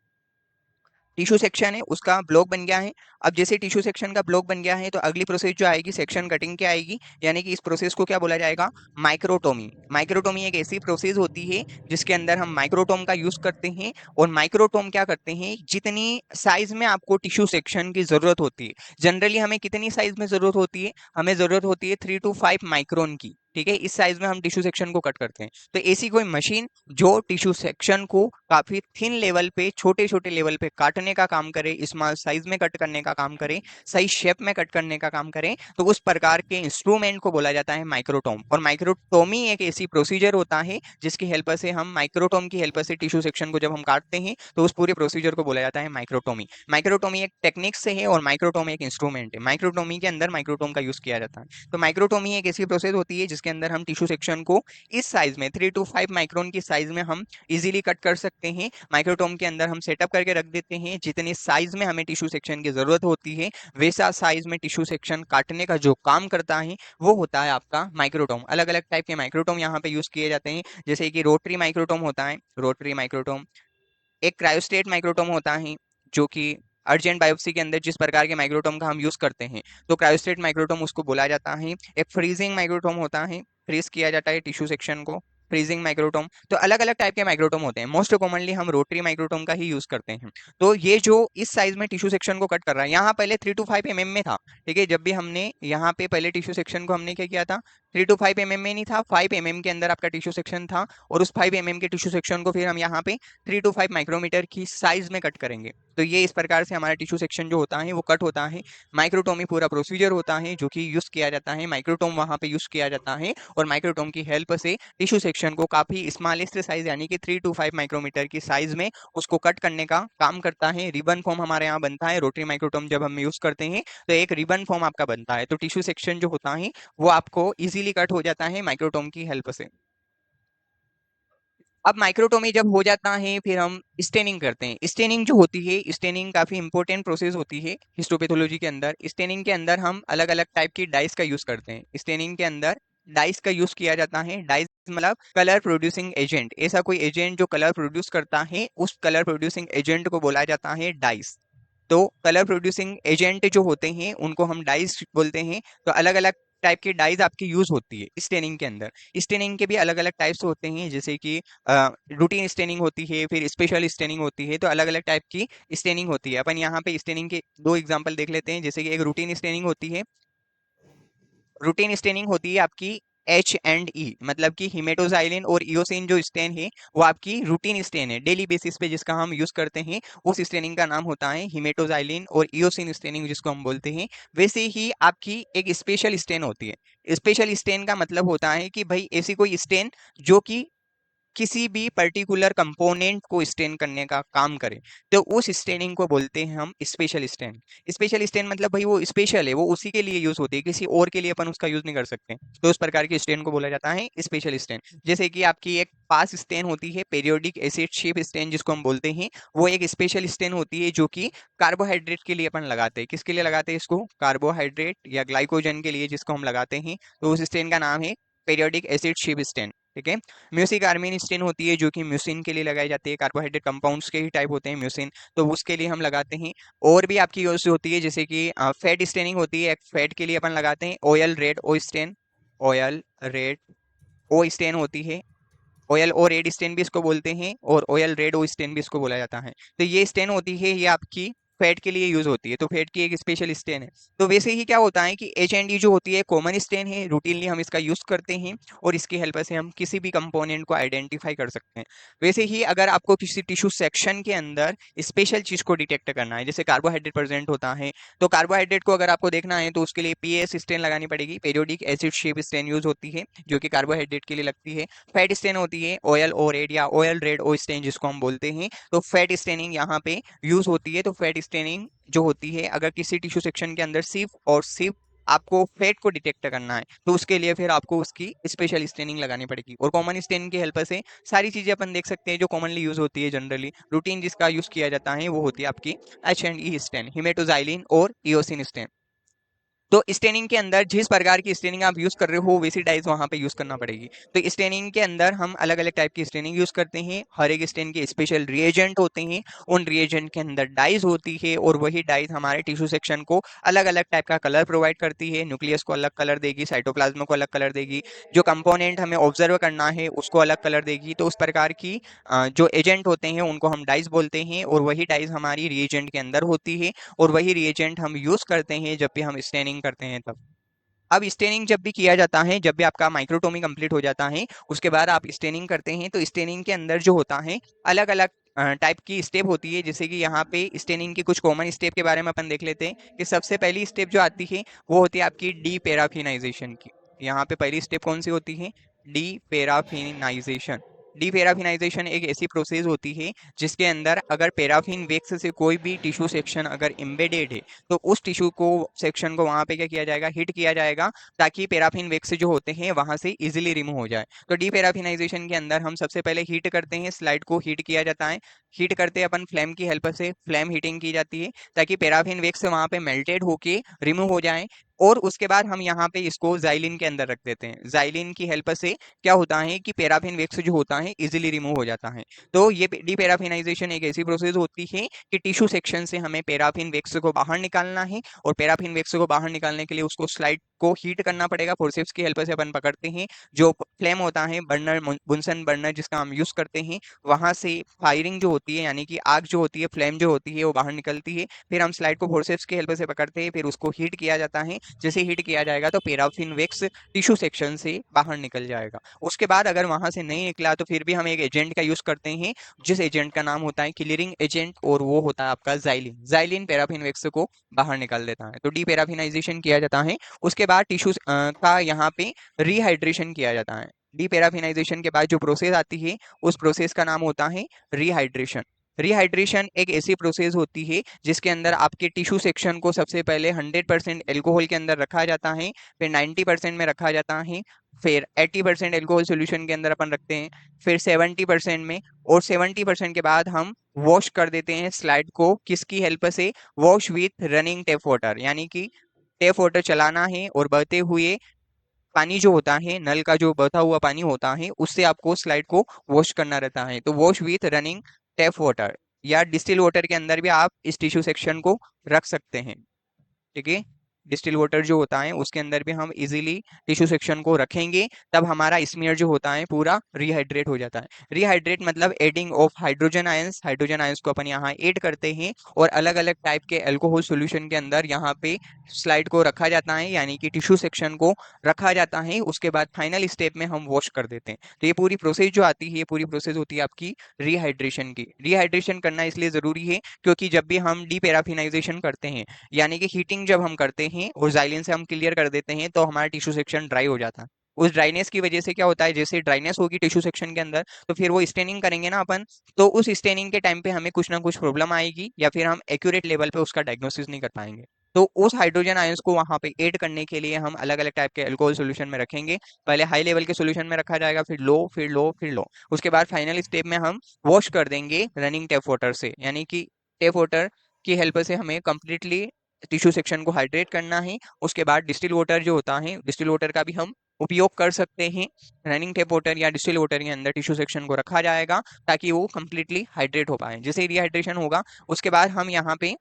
टिश्यू सेक्शन है उसका ब्लॉक बन गया है। अब जैसे टिश्यू सेक्शन का ब्लॉक बन गया है तो अगली प्रोसेस जो आएगी सेक्शन कटिंग की आएगी, यानी कि इस प्रोसेस को क्या बोला जाएगा, माइक्रोटोमी। माइक्रोटोमी एक ऐसी प्रोसेस होती है जिसके अंदर हम माइक्रोटोम का यूज करते हैं। और माइक्रोटोम क्या करते हैं, जितनी साइज में आपको टिश्यू सेक्शन की जरूरत होती है, जनरली हमें कितनी साइज में जरूरत होती है, हमें जरूरत होती है 3 to 5 माइक्रोन की। ठीक है, इस साइज में हम टिश्यू सेक्शन को कट करते हैं। तो ऐसी कोई मशीन जो टिश्यू सेक्शन को काफी थिन लेवल पे, छोटे छोटे लेवल पे काटने का काम करे, स्मॉल साइज में कट करने का काम करे, सही शेप में कट करने का काम करे, तो उस प्रकार के इंस्ट्रूमेंट को बोला जाता है माइक्रोटोम। और माइक्रोटोमी एक ऐसी प्रोसीजर होता है जिसकी हेल्प से हम, माइक्रोटोम की हेल्प से टिश्यू सेक्शन को जब हम काटते हैं तो उस पूरे प्रोसीजर को बोला जाता है माइक्रोटोमी। माइक्रोटोमी एक टेक्निक से है और माइक्रोटोम एक इंस्ट्रूमेंट है। माइक्रोटोमी के अंदर माइक्रोटोम का यूज किया जाता है। तो माइक्रोटोमी एक ऐसी प्रोसेस होती है जिसके अंदर हम टिश्यू सेक्शन को इस साइज में 3 to 5 माइक्रोन की साइज में हम इजीली कट कर सकते हैं। माइक्रोटोम के अंदर हम सेटअप करके रख देते हैं, जितनी साइज में हमें टिश्यू सेक्शन की जरूरत होती है वैसा साइज में टिश्यू सेक्शन काटने का जो काम करता है वो होता है आपका माइक्रोटोम। अलग अलग टाइप के माइक्रोटोम यहाँ पे यूज किए जाते हैं, जैसे कि रोटरी माइक्रोटोम होता है, रोटरी माइक्रोटोम। एक क्रायोस्टेट माइक्रोटोम होता है जो कि अर्जेंट बायोप्सी के अंदर जिस प्रकार के माइक्रोटोम का हम यूज करते हैं तो क्रायोस्टेट माइक्रोटोम उसको बोला जाता है। एक फ्रीजिंग माइक्रोटोम होता है, फ्रीज किया जाता है टिश्यू सेक्शन को, फ्रीजिंग माइक्रोटोम। तो अलग अलग टाइप के माइक्रोटोम होते हैं, मोस्ट कॉमनली हम रोटरी माइक्रोटोम का ही यूज करते हैं। तो ये जो इस साइज में टिश्यू सेक्शन को कट कर रहा है, यहाँ पहले 3 to 5 mm में था। ठीक है, जब भी हमने यहाँ पे पहले टिश्यू सेक्शन को हमने क्या किया था, 3 to 5 mm में नहीं था, 5 mm के अंदर आपका टिश्यू सेक्शन था। और उस 5 mm के टिश्यू सेक्शन को फिर हम यहाँ पे 3 to 5 माइक्रोमीटर की साइज में कट करेंगे। तो ये इस प्रकार से हमारा टिश्यू सेक्शन जो होता है वो कट होता है। माइक्रोटोमी पूरा प्रोसीजर होता है जो कि यूज किया जाता है, माइक्रोटोम वहां पे यूज किया जाता है। और माइक्रोटोम की हेल्प से टिश्यू सेक्शन को काफी स्मॉलेस्ट साइज यानी कि 3 to 5 माइक्रोमीटर की साइज में उसको कट करने का काम करता है। रिबन फॉर्म हमारे यहाँ बनता है, रोटरी माइक्रोटोम जब हम यूज करते हैं तो एक रिबन फॉर्म आपका बनता है। तो टिश्यू सेक्शन जो होता है वो आपको इजीली कट हो जाता है माइक्रोटोम की हेल्प से। अब माइक्रोटोमी जब हो जाता है फिर हम स्टेनिंग करते हैं। स्टेनिंग जो होती है, स्टेनिंग काफी इंपॉर्टेंट प्रोसेस होती है हिस्टोपैथोलॉजी के अंदर। स्टेनिंग के अंदर हम अलग अलग टाइप की डाइस का यूज करते हैं। स्टेनिंग के अंदर डाइस का यूज किया जाता है। डाइस मतलब कलर प्रोड्यूसिंग एजेंट, ऐसा कोई एजेंट जो कलर प्रोड्यूस करता है उस कलर प्रोड्यूसिंग एजेंट को बोला जाता है डाइस। तो कलर प्रोड्यूसिंग एजेंट जो होते हैं उनको हम डाइस बोलते हैं। तो अलग अलग टाइप की डाइज आपकी यूज होती है स्टेनिंग के अंदर। स्टेनिंग के भी अलग अलग टाइप्स होते हैं, जैसे कि रूटीन स्टेनिंग होती है, फिर स्पेशल स्टेनिंग होती है। तो अलग अलग टाइप की स्टेनिंग होती है। अपन यहाँ पे स्टेनिंग के दो एग्जांपल देख लेते हैं। जैसे कि एक रूटीन स्टेनिंग होती है, रूटीन स्टेनिंग होती है आपकी H&E, मतलब कि हिमेटोजाइलिन और इयोसिन जो स्टेन है वो आपकी रूटीन स्टेन है, डेली बेसिस पे जिसका हम यूज करते हैं उस स्टेनिंग का नाम होता है हिमेटोजाइलिन और इयोसिन स्टेनिंग जिसको हम बोलते हैं। वैसे ही आपकी एक स्पेशल स्टेन होती है। स्पेशल स्टेन का मतलब होता है कि भाई ऐसी कोई स्टेन जो कि किसी भी पर्टिकुलर कंपोनेंट को स्टेन करने का काम करे, तो उस स्टेनिंग को बोलते हैं हम स्पेशल स्टेन। स्पेशल स्टेन मतलब भाई वो स्पेशल है, वो उसी के लिए यूज होती है, किसी और के लिए अपन उसका यूज नहीं कर सकते। तो उस प्रकार की स्टेन को बोला जाता है स्पेशल स्टेन। जैसे कि आपकी एक पास स्टेन होती है, पेरियोडिक एसिड शेप स्टेन जिसको हम बोलते हैं, वो एक स्पेशल स्टेन होती है जो कि कार्बोहाइड्रेट के लिए अपन लगाते हैं। किसके लिए लगाते हैं इसको, कार्बोहाइड्रेट या ग्लाइकोजन के लिए जिसको हम लगाते हैं, तो उस स्टेन का नाम है पेरियोडिक एसिड शेप स्टेन। ठीक है, म्यूसिक आर्मिन स्टेन होती है जो कि म्यूसिन के लिए लगाई जाती है, कार्बोहाइड्रेट कंपाउंड्स के ही टाइप होते हैं म्यूसिन, तो उसके लिए हम लगाते हैं। और भी आपकी यूज होती है, जैसे कि फैट स्टेनिंग होती है, एक फैट के लिए अपन लगाते हैं ऑयल रेड ओ स्टेन, ऑयल रेड ओ स्टेन होती है। ऑयल ओ रेड स्टेन भी इसको बोलते हैं, और ऑयल रेड ओ स्टेन भी इसको बोला जाता है। तो ये स्टेन होती है, ये आपकी फैट के लिए यूज होती है, तो फैट की एक स्पेशल स्टेन है। तो वैसे ही क्या होता है कि एच एंड डी जो होती है कॉमन स्टेन है, रूटीनली हम इसका यूज करते हैं, और इसकी हेल्प से हम किसी भी कंपोनेंट को आइडेंटिफाई कर सकते हैं। वैसे ही अगर आपको किसी टिश्यू सेक्शन के अंदर स्पेशल चीज को डिटेक्ट करना है, जैसे कार्बोहाइड्रेट प्रेजेंट होता है, तो कार्बोहाइड्रेट को अगर आपको देखना है तो उसके लिए पीएस स्टेन लगानी पड़ेगी, periodic acid shape stain use होती है, जो कि कार्बोहाइड्रेट के लिए लगती है। फैट स्टेन होती है ऑयल ओ रेड या ऑयल रेड ओ स्टेन जिसको हम बोलते हैं, तो फैट स्टेनिंग यहाँ पे यूज होती है। तो फैट स्टेनिंग जो होती है, अगर किसी टिश्यू सेक्शन के अंदर सिर्फ और सिर्फ आपको फैट को डिटेक्ट करना है, तो उसके लिए फिर आपको उसकी स्पेशल स्टेनिंग लगानी पड़ेगी। और कॉमन स्टेनिंग की हेल्प से सारी चीजें अपन देख सकते हैं जो कॉमनली यूज होती है, जनरली रूटीन जिसका यूज किया जाता है वो होती है आपकी एच एंड ई स्टेन, हिमेटोजाइलिन और इओसिन स्टेन। तो स्टेनिंग के अंदर जिस प्रकार की स्टेनिंग आप यूज कर रहे हो वैसी डाइज वहां पे यूज करना पड़ेगी। तो स्टेनिंग के अंदर हम अलग अलग टाइप की स्टेनिंग यूज करते हैं, हर एक स्टेन के स्पेशल रिएजेंट होते हैं, उन रिएजेंट के अंदर डाइज होती है, और वही डाइज हमारे टिश्यू सेक्शन को अलग अलग टाइप का कलर प्रोवाइड करती है। न्यूक्लियस को अलग कलर देगी, साइटोप्लाज्म को अलग कलर देगी, जो कंपोनेंट हमें ऑब्जर्व करना है उसको अलग कलर देगी। तो उस प्रकार की जो एजेंट होते हैं उनको हम डाइज बोलते हैं, और वही डाइज हमारी रिएजेंट के अंदर होती है, और वही रिएजेंट हम यूज करते हैं जब भी हम स्टेनिंग करते हैं तब। अब स्टेनिंग जब भी किया जाता है, जब भी आपका माइक्रोटोमी कंप्लीट हो जाता है, उसके बाद आप स्टेनिंग करते हैं, तो स्टेनिंग के अंदर जो होता है अलग अलग टाइप की स्टेप होती है। जैसे कि यहाँ पे स्टेनिंग की कुछ कॉमन स्टेप के बारे में अपन देख लेते हैं, कि सबसे पहली स्टेप जो आती है वो होती है आपकी डी पैराफिनाइजेशन की। यहाँ पे पहली स्टेप कौन सी होती है? डी पैराफिनाइजेशन। डी पैराफिनाइजेशन एक ऐसी प्रोसेस होती है जिसके अंदर अगर पैराफिन वैक्स से कोई भी टिश्यू सेक्शन अगर एम्बेडेड है, तो उस टिश्यू को सेक्शन को वहां पे क्या किया जाएगा? हिट किया जाएगा, ताकि पैराफिन वैक्स जो होते हैं वहां से इजीली रिमूव हो जाए। तो डीपैराफिनाइजेशन के अंदर हम सबसे पहले हीट करते हैं, स्लाइड को हीट किया जाता है। हीट करते अपन फ्लेम की हेल्प से, फ्लेम हीटिंग की जाती है, ताकि पैराफिन वैक्स वहां पे मेल्टेड होके रिमूव हो जाए। और उसके बाद हम यहाँ पे इसको जाइलिन के अंदर रख देते हैं। जाइलिन की हेल्प से क्या होता है कि पैराफिन वैक्स जो होता है इजीली रिमूव हो जाता है। तो ये डीपैराफिनाइजेशन एक ऐसी प्रोसेस होती है कि टिश्यू सेक्शन से हमें पैराफिन वैक्स को बाहर निकालना है, और पैराफिन वैक्स को बाहर निकालने के लिए उसको स्लाइड को हीट करना पड़ेगा। फोर्सेप्स की हेल्प से अपन पकड़ते हैं, जो फ्लेम होता है बर्नर, बुनसन बर्नर जिसका हम यूज करते हैं, वहां से फायरिंग जो होती है, यानी कि आग जो होती है, फ्लेम जो होती है वो बाहर निकलती है। फिर हम स्लाइड को फोर्सेप्स की हेल्प से पकड़ते हैं, फिर उसको हीट किया जाता है। जैसे हीट किया जाएगा तो पैराफिन वैक्स टिश्यू सेक्शन से बाहर निकल जाएगा। उसके बाद अगर वहां से नहीं निकला तो फिर भी हम एक एजेंट का यूज करते हैं, जिस एजेंट का नाम होता है क्लियरिंग एजेंट, और वो होता है आपका जाइलिन। जाइलिन पैराफिन वैक्स को बाहर निकाल देता है। तो डीपैराफिनाइजेशन किया जाता है। उसके बाद टिश्यू का यहाँ पे रिहाइड्रेशन किया जाता है। डीपैराफिनाइजेशन के बाद जो प्रोसेस आती है उस प्रोसेस का नाम होता है रिहाइड्रेशन। रिहाइड्रेशन एक ऐसी प्रोसेस होती है जिसके अंदर आपके टिश्यू सेक्शन को सबसे पहले 100% एल्कोहल के अंदर रखा जाता है, फिर 90% में रखा जाता है, फिर 80% एल्कोहल सोल्यूशन के अंदर अपन रखते हैं, फिर 70% में, और 70% के बाद हम वॉश कर देते हैं स्लाइड को। किसकी हेल्प से? Wash with running tape water, यानी कि टेप वाटर चलाना है, और बहते हुए पानी जो होता है, नल का जो बहता हुआ पानी होता है, उससे आपको स्लाइड को वॉश करना रहता है। तो wash with running tape water या डिस्टिल वाटर के अंदर भी आप इस टिश्यू सेक्शन को रख सकते हैं। ठीक है, डिस्टिल वाटर जो होता है उसके अंदर भी हम इजीली टिश्यू सेक्शन को रखेंगे, तब हमारा स्मीयर जो होता है पूरा रिहाइड्रेट हो जाता है। रिहाइड्रेट मतलब adding of hydrogen ions. Hydrogen ions को अपन यहाँ ऐड करते हैं, और अलग अलग टाइप के अल्कोहल सॉल्यूशन के अंदर यहाँ पे स्लाइड को रखा जाता है, यानी कि टिश्यू सेक्शन को रखा जाता है। उसके बाद फाइनल स्टेप में हम वॉश कर देते हैं। तो ये पूरी प्रोसेस जो आती है, ये पूरी प्रोसेस होती है आपकी रिहाइड्रेशन की। रिहाइड्रेशन करना इसलिए जरूरी है क्योंकि जब भी हम डीपैराफिनाइजेशन करते हैं, यानी कि हीटिंग जब हम करते हैं और जाइलिन से हम क्लियर कर देते हैं, तो हमारा टिश्यू सेक्शन ड्राई हो जाता है। उस ड्राइनेस की वजह से क्या होता है, जैसे ड्राइनेस होगी टिश्यू सेक्शन के अंदर, तो फिर वो स्टेनिंग करेंगे ना अपन, तो उस स्टेनिंग के टाइम पे हमें कुछ ना कुछ प्रॉब्लम आएगी, या फिर हम एक्यूरेट लेवल पे उसका डायग्नोसिस नहीं कर पाएंगे। तो उस हाइड्रोजन आयंस को वहां पे ऐड करने के लिए हम अलग अलग टाइप के अल्कोहल सॉल्यूशन में रखेंगे। पहले हाई लेवल के सॉल्यूशन में रखा जाएगा, फिर लो, फिर लो, फिर लो। उसके बाद फाइनल स्टेप में हम वॉश कर देंगे रनिंग टेप वाटर से, यानी कि टेप वाटर की हेल्प से हमें कंप्लीटली टिश्यू सेक्शन को हाइड्रेट करना है। उसके बाद डिस्टिल वाटर जो होता है, डिस्टिल वाटर का भी हम उपयोग कर सकते हैं। रनिंग टेप वाटर या डिस्टिल वाटर के अंदर टिश्यू सेक्शन को रखा जाएगा, ताकि वो कंप्लीटली हाइड्रेट हो पाए। जैसे रिहाइड्रेशन होगा उसके बाद हम यहाँ पे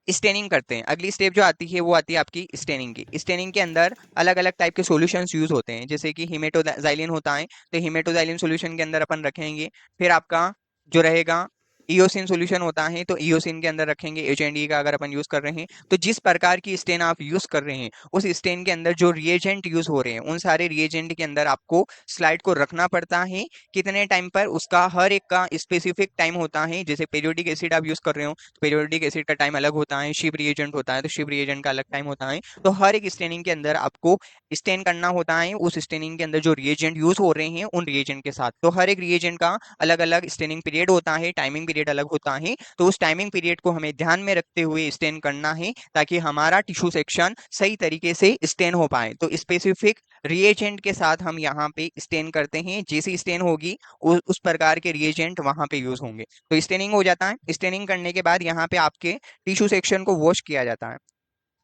स्टेनिंग करते हैं। अगली स्टेप जो आती है वो आती है आपकी स्टेनिंग की। स्टेनिंग के अंदर अलग अलग टाइप के सॉल्यूशंस यूज होते हैं, जैसे कि हिमेटोजाइलिन होता है, तो हिमेटोजाइलिन सॉल्यूशन के अंदर अपन रखेंगे। फिर आपका जो रहेगा इयोसिन सॉल्यूशन होता है, तो इयोसिन के अंदर रखेंगे HND का अगर अपन यूज कर रहे हैं। तो जिस प्रकार की स्टेन आप यूज कर रहे हैं उस स्टेन के अंदर जो रिएजेंट यूज हो रहे हैं उन सारे रिएजेंट के अंदर आपको स्लाइड को रखना पड़ता है। कितने टाइम पर, उसका हर एक का स्पेसिफिक टाइम होता है। जैसे पेरियोडिक एसिड आप यूज कर रहे हो तो पेरियोडिक एसिड का टाइम अलग होता है, शिप रिएजेंट होता है तो शिप रिएजेंट का अलग टाइम होता है। तो हर एक स्टेनिंग के अंदर आपको स्टेन करना होता है उस स्टेनिंग के अंदर जो रिएजेंट यूज हो रहे हैं उन रिएजेंट के साथ। तो हर एक रिएजेंट का अलग अलग स्टेनिंग पीरियड होता है, टाइमिंग पीरियड अलग होता है। तो उस टाइमिंग पीरियड को हमें ध्यान में रखते हुए स्टेन करना है ताकि हमारा टिश्यू सेक्शन सही तरीके से स्टेन हो पाए। तो स्पेसिफिक रिएजेंट के साथ हम यहाँ पे स्टेन करते हैं। जैसी स्टेन होगी उस प्रकार के रिएजेंट वहां पे यूज होंगे। तो स्टेनिंग हो जाता है। स्टेनिंग करने के बाद यहाँ पे आपके टिश्यू सेक्शन को वॉश किया जाता है।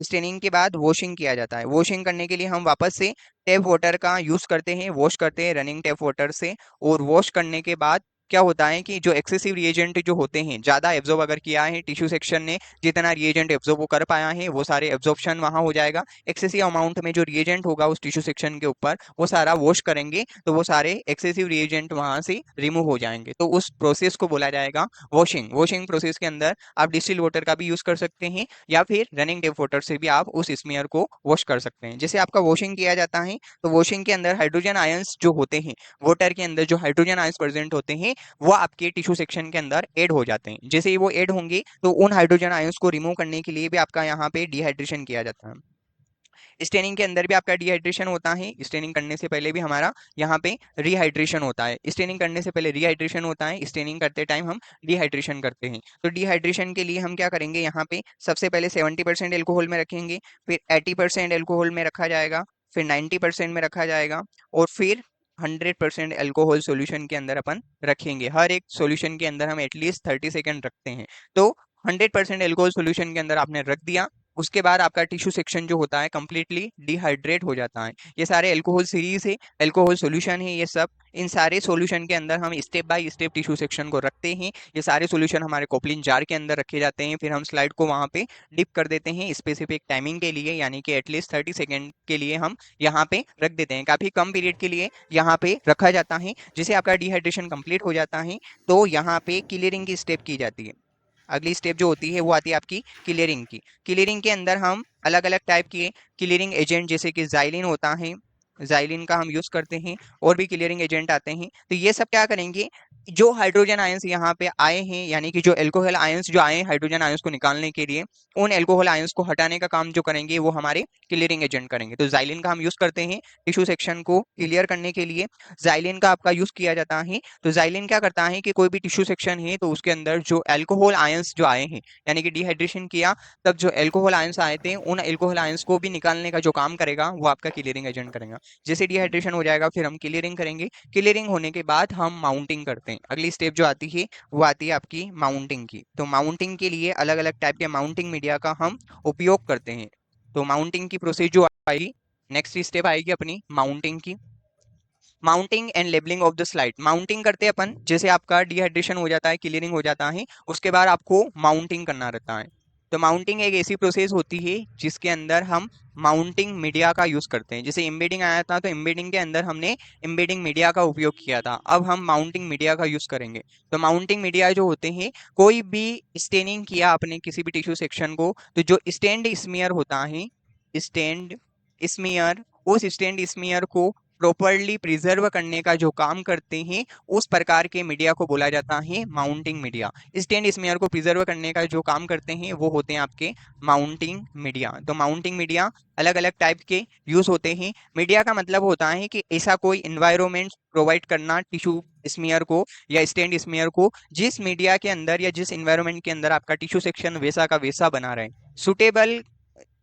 स्टेनिंग के बाद वॉशिंग किया जाता है। वॉशिंग करने के लिए हम वापस से टैप वाटर का यूज करते हैं, वॉश करते हैं रनिंग टैप वाटर से। और वॉश करने के बाद क्या होता है कि जो एक्सेसिव रिएजेंट जो होते हैं, ज्यादा एब्जॉर्ब अगर किया है टिश्यू सेक्शन ने, जितना रिएजेंट एब्जॉर्ब वो कर पाया है वो सारे एब्जॉर्प्शन वहां हो जाएगा। एक्सेसिव अमाउंट में जो रिएजेंट होगा उस टिश्यू सेक्शन के ऊपर वो सारा वॉश करेंगे तो वो सारे एक्सेसिव रिएजेंट वहां से रिमूव हो जाएंगे। तो उस प्रोसेस को बोला जाएगा वॉशिंग। वॉशिंग प्रोसेस के अंदर आप डिस्टिल वाटर का भी यूज कर सकते हैं या फिर रनिंग टेप वाटर से भी आप उस स्मीयर को वॉश कर सकते हैं। जैसे आपका वॉशिंग किया जाता है तो वॉशिंग के अंदर हाइड्रोजन आयंस जो होते हैं, वाटर के अंदर जो हाइड्रोजन आयंस प्रेजेंट होते हैं वो आपके टिश्यू सेक्शन के अंदर ऐड हो जाते हैं। जैसे ही वो ऐड होंगे तो उन हाइड्रोजन आयंस को रिमूव करने के लिए भी आपका यहाँ पे डिहाइड्रेशन किया जाता है। स्टेनिंग के अंदर भी आपका डिहाइड्रेशन होता है। स्टेनिंग करने से पहले भी हमारा यहाँ पे रिहाइड्रेशन होता है। स्टेनिंग करने से पहले रिहाइड्रेशन होता है, स्टेनिंग करते टाइम हम डिहाइड्रेशन करते हैं। तो डिहाइड्रेशन के लिए हम क्या करेंगे, यहाँ पे सबसे पहले 70% एल्कोहल में रखेंगे, फिर 80% एल्कोहल में रखा जाएगा, फिर 90% में रखा जाएगा और फिर 100% एल्कोहल सॉल्यूशन के अंदर अपन रखेंगे। हर एक सॉल्यूशन के अंदर हम एटलीस्ट 30 सेकेंड रखते हैं। तो 100% एल्कोहल सॉल्यूशन के अंदर आपने रख दिया, उसके बाद आपका टिश्यू सेक्शन जो होता है कंप्लीटली डिहाइड्रेट हो जाता है। ये सारे एल्कोहल सीरीज है, एल्कोहल सॉल्यूशन है ये सब। इन सारे सॉल्यूशन के अंदर हम step by step tissue section को रखते हैं। ये सारे सॉल्यूशन हमारे कोपलिन जार के अंदर रखे जाते हैं। फिर हम स्लाइड को वहां पे डिप कर देते हैं स्पेसिफिक टाइमिंग के लिए, यानी कि एटलीस्ट 30 सेकेंड के लिए हम यहाँ पे रख देते हैं। काफी कम पीरियड के लिए यहाँ पे रखा जाता है। जिसे आपका डिहाइड्रेशन कंप्लीट हो जाता है तो यहाँ पे क्लियरिंग की स्टेप की जाती है। अगली स्टेप जो होती है वो आती है आपकी क्लियरिंग की। क्लियरिंग के अंदर हम अलग अलग टाइप के क्लियरिंग एजेंट, जैसे कि जाइलिन होता है, जाइलिन का हम यूज करते हैं। और भी क्लियरिंग एजेंट आते हैं। तो ये सब क्या करेंगे, जो हाइड्रोजन आयंस यहाँ पे आए हैं, यानी कि जो एल्कोहल आयंस जो आए हैं हाइड्रोजन आयंस को निकालने के लिए, उन एल्कोहल आयंस को हटाने का काम जो करेंगे वो हमारे क्लियरिंग एजेंट करेंगे। तो जाइलिन का हम यूज करते हैं टिश्यू सेक्शन को क्लियर करने के लिए। जाइलिन का आपका यूज किया जाता है। तो जाइलिन क्या करता है कि कोई भी टिश्यू सेक्शन है तो उसके अंदर जो एल्कोहल आयंस जो आए हैं, यानी कि डिहाइड्रेशन किया तब जो एल्कोहल आयंस आए थे उन एल्कोहल आयंस को भी निकालने का जो काम करेगा वो आपका क्लियरिंग एजेंट करेगा। जैसे डिहाइड्रेशन हो जाएगा फिर हम क्लियरिंग करेंगे। क्लियरिंग होने के बाद हम माउंटिंग करते हैं। अगली स्टेप जो आती है वो आती है आपकी माउंटिंग की। तो माउंटिंग के लिए अलग अलग टाइप के माउंटिंग मीडिया का हम उपयोग करते हैं। तो माउंटिंग की प्रोसेस जो आएगी, नेक्स्ट स्टेप आएगी अपनी माउंटिंग की। Mounting and labelling of the slide. Mounting करते हैं अपन, जैसे आपका डिहाइड्रेशन हो जाता है, क्लियरिंग हो जाता है, उसके बाद आपको माउंटिंग करना रहता है। तो माउंटिंग एक ऐसी प्रोसेस होती है जिसके अंदर हम माउंटिंग मीडिया का यूज करते हैं। जैसे एम्बेडिंग आया था तो एम्बेडिंग के अंदर हमने एम्बेडिंग मीडिया का उपयोग किया था, अब हम माउंटिंग मीडिया का यूज करेंगे। तो माउंटिंग मीडिया जो होते हैं, कोई भी स्टेनिंग किया अपने किसी भी टिश्यू सेक्शन को, तो जो स्टेन्ड स्मीयर होता है, स्टेन्ड स्मीयर, उस स्टेन्ड स्मीयर को प्रॉपरली प्रिजर्व करने का जो काम करते हैं उस प्रकार के मीडिया को बोला जाता है माउंटिंग मीडिया। स्टेन स्मीयर को प्रिजर्व करने का जो काम करते हैं वो होते हैं आपके माउंटिंग मीडिया। तो माउंटिंग मीडिया अलग अलग टाइप के यूज होते हैं। मीडिया का मतलब होता है कि ऐसा कोई इन्वायरमेंट प्रोवाइड करना टिश्यू स्मीयर को या स्टेंड स्मीयर को, जिस मीडिया के अंदर या जिस इन्वायरमेंट के अंदर आपका टिश्यू सेक्शन वैसा का वैसा बना रहे। सुटेबल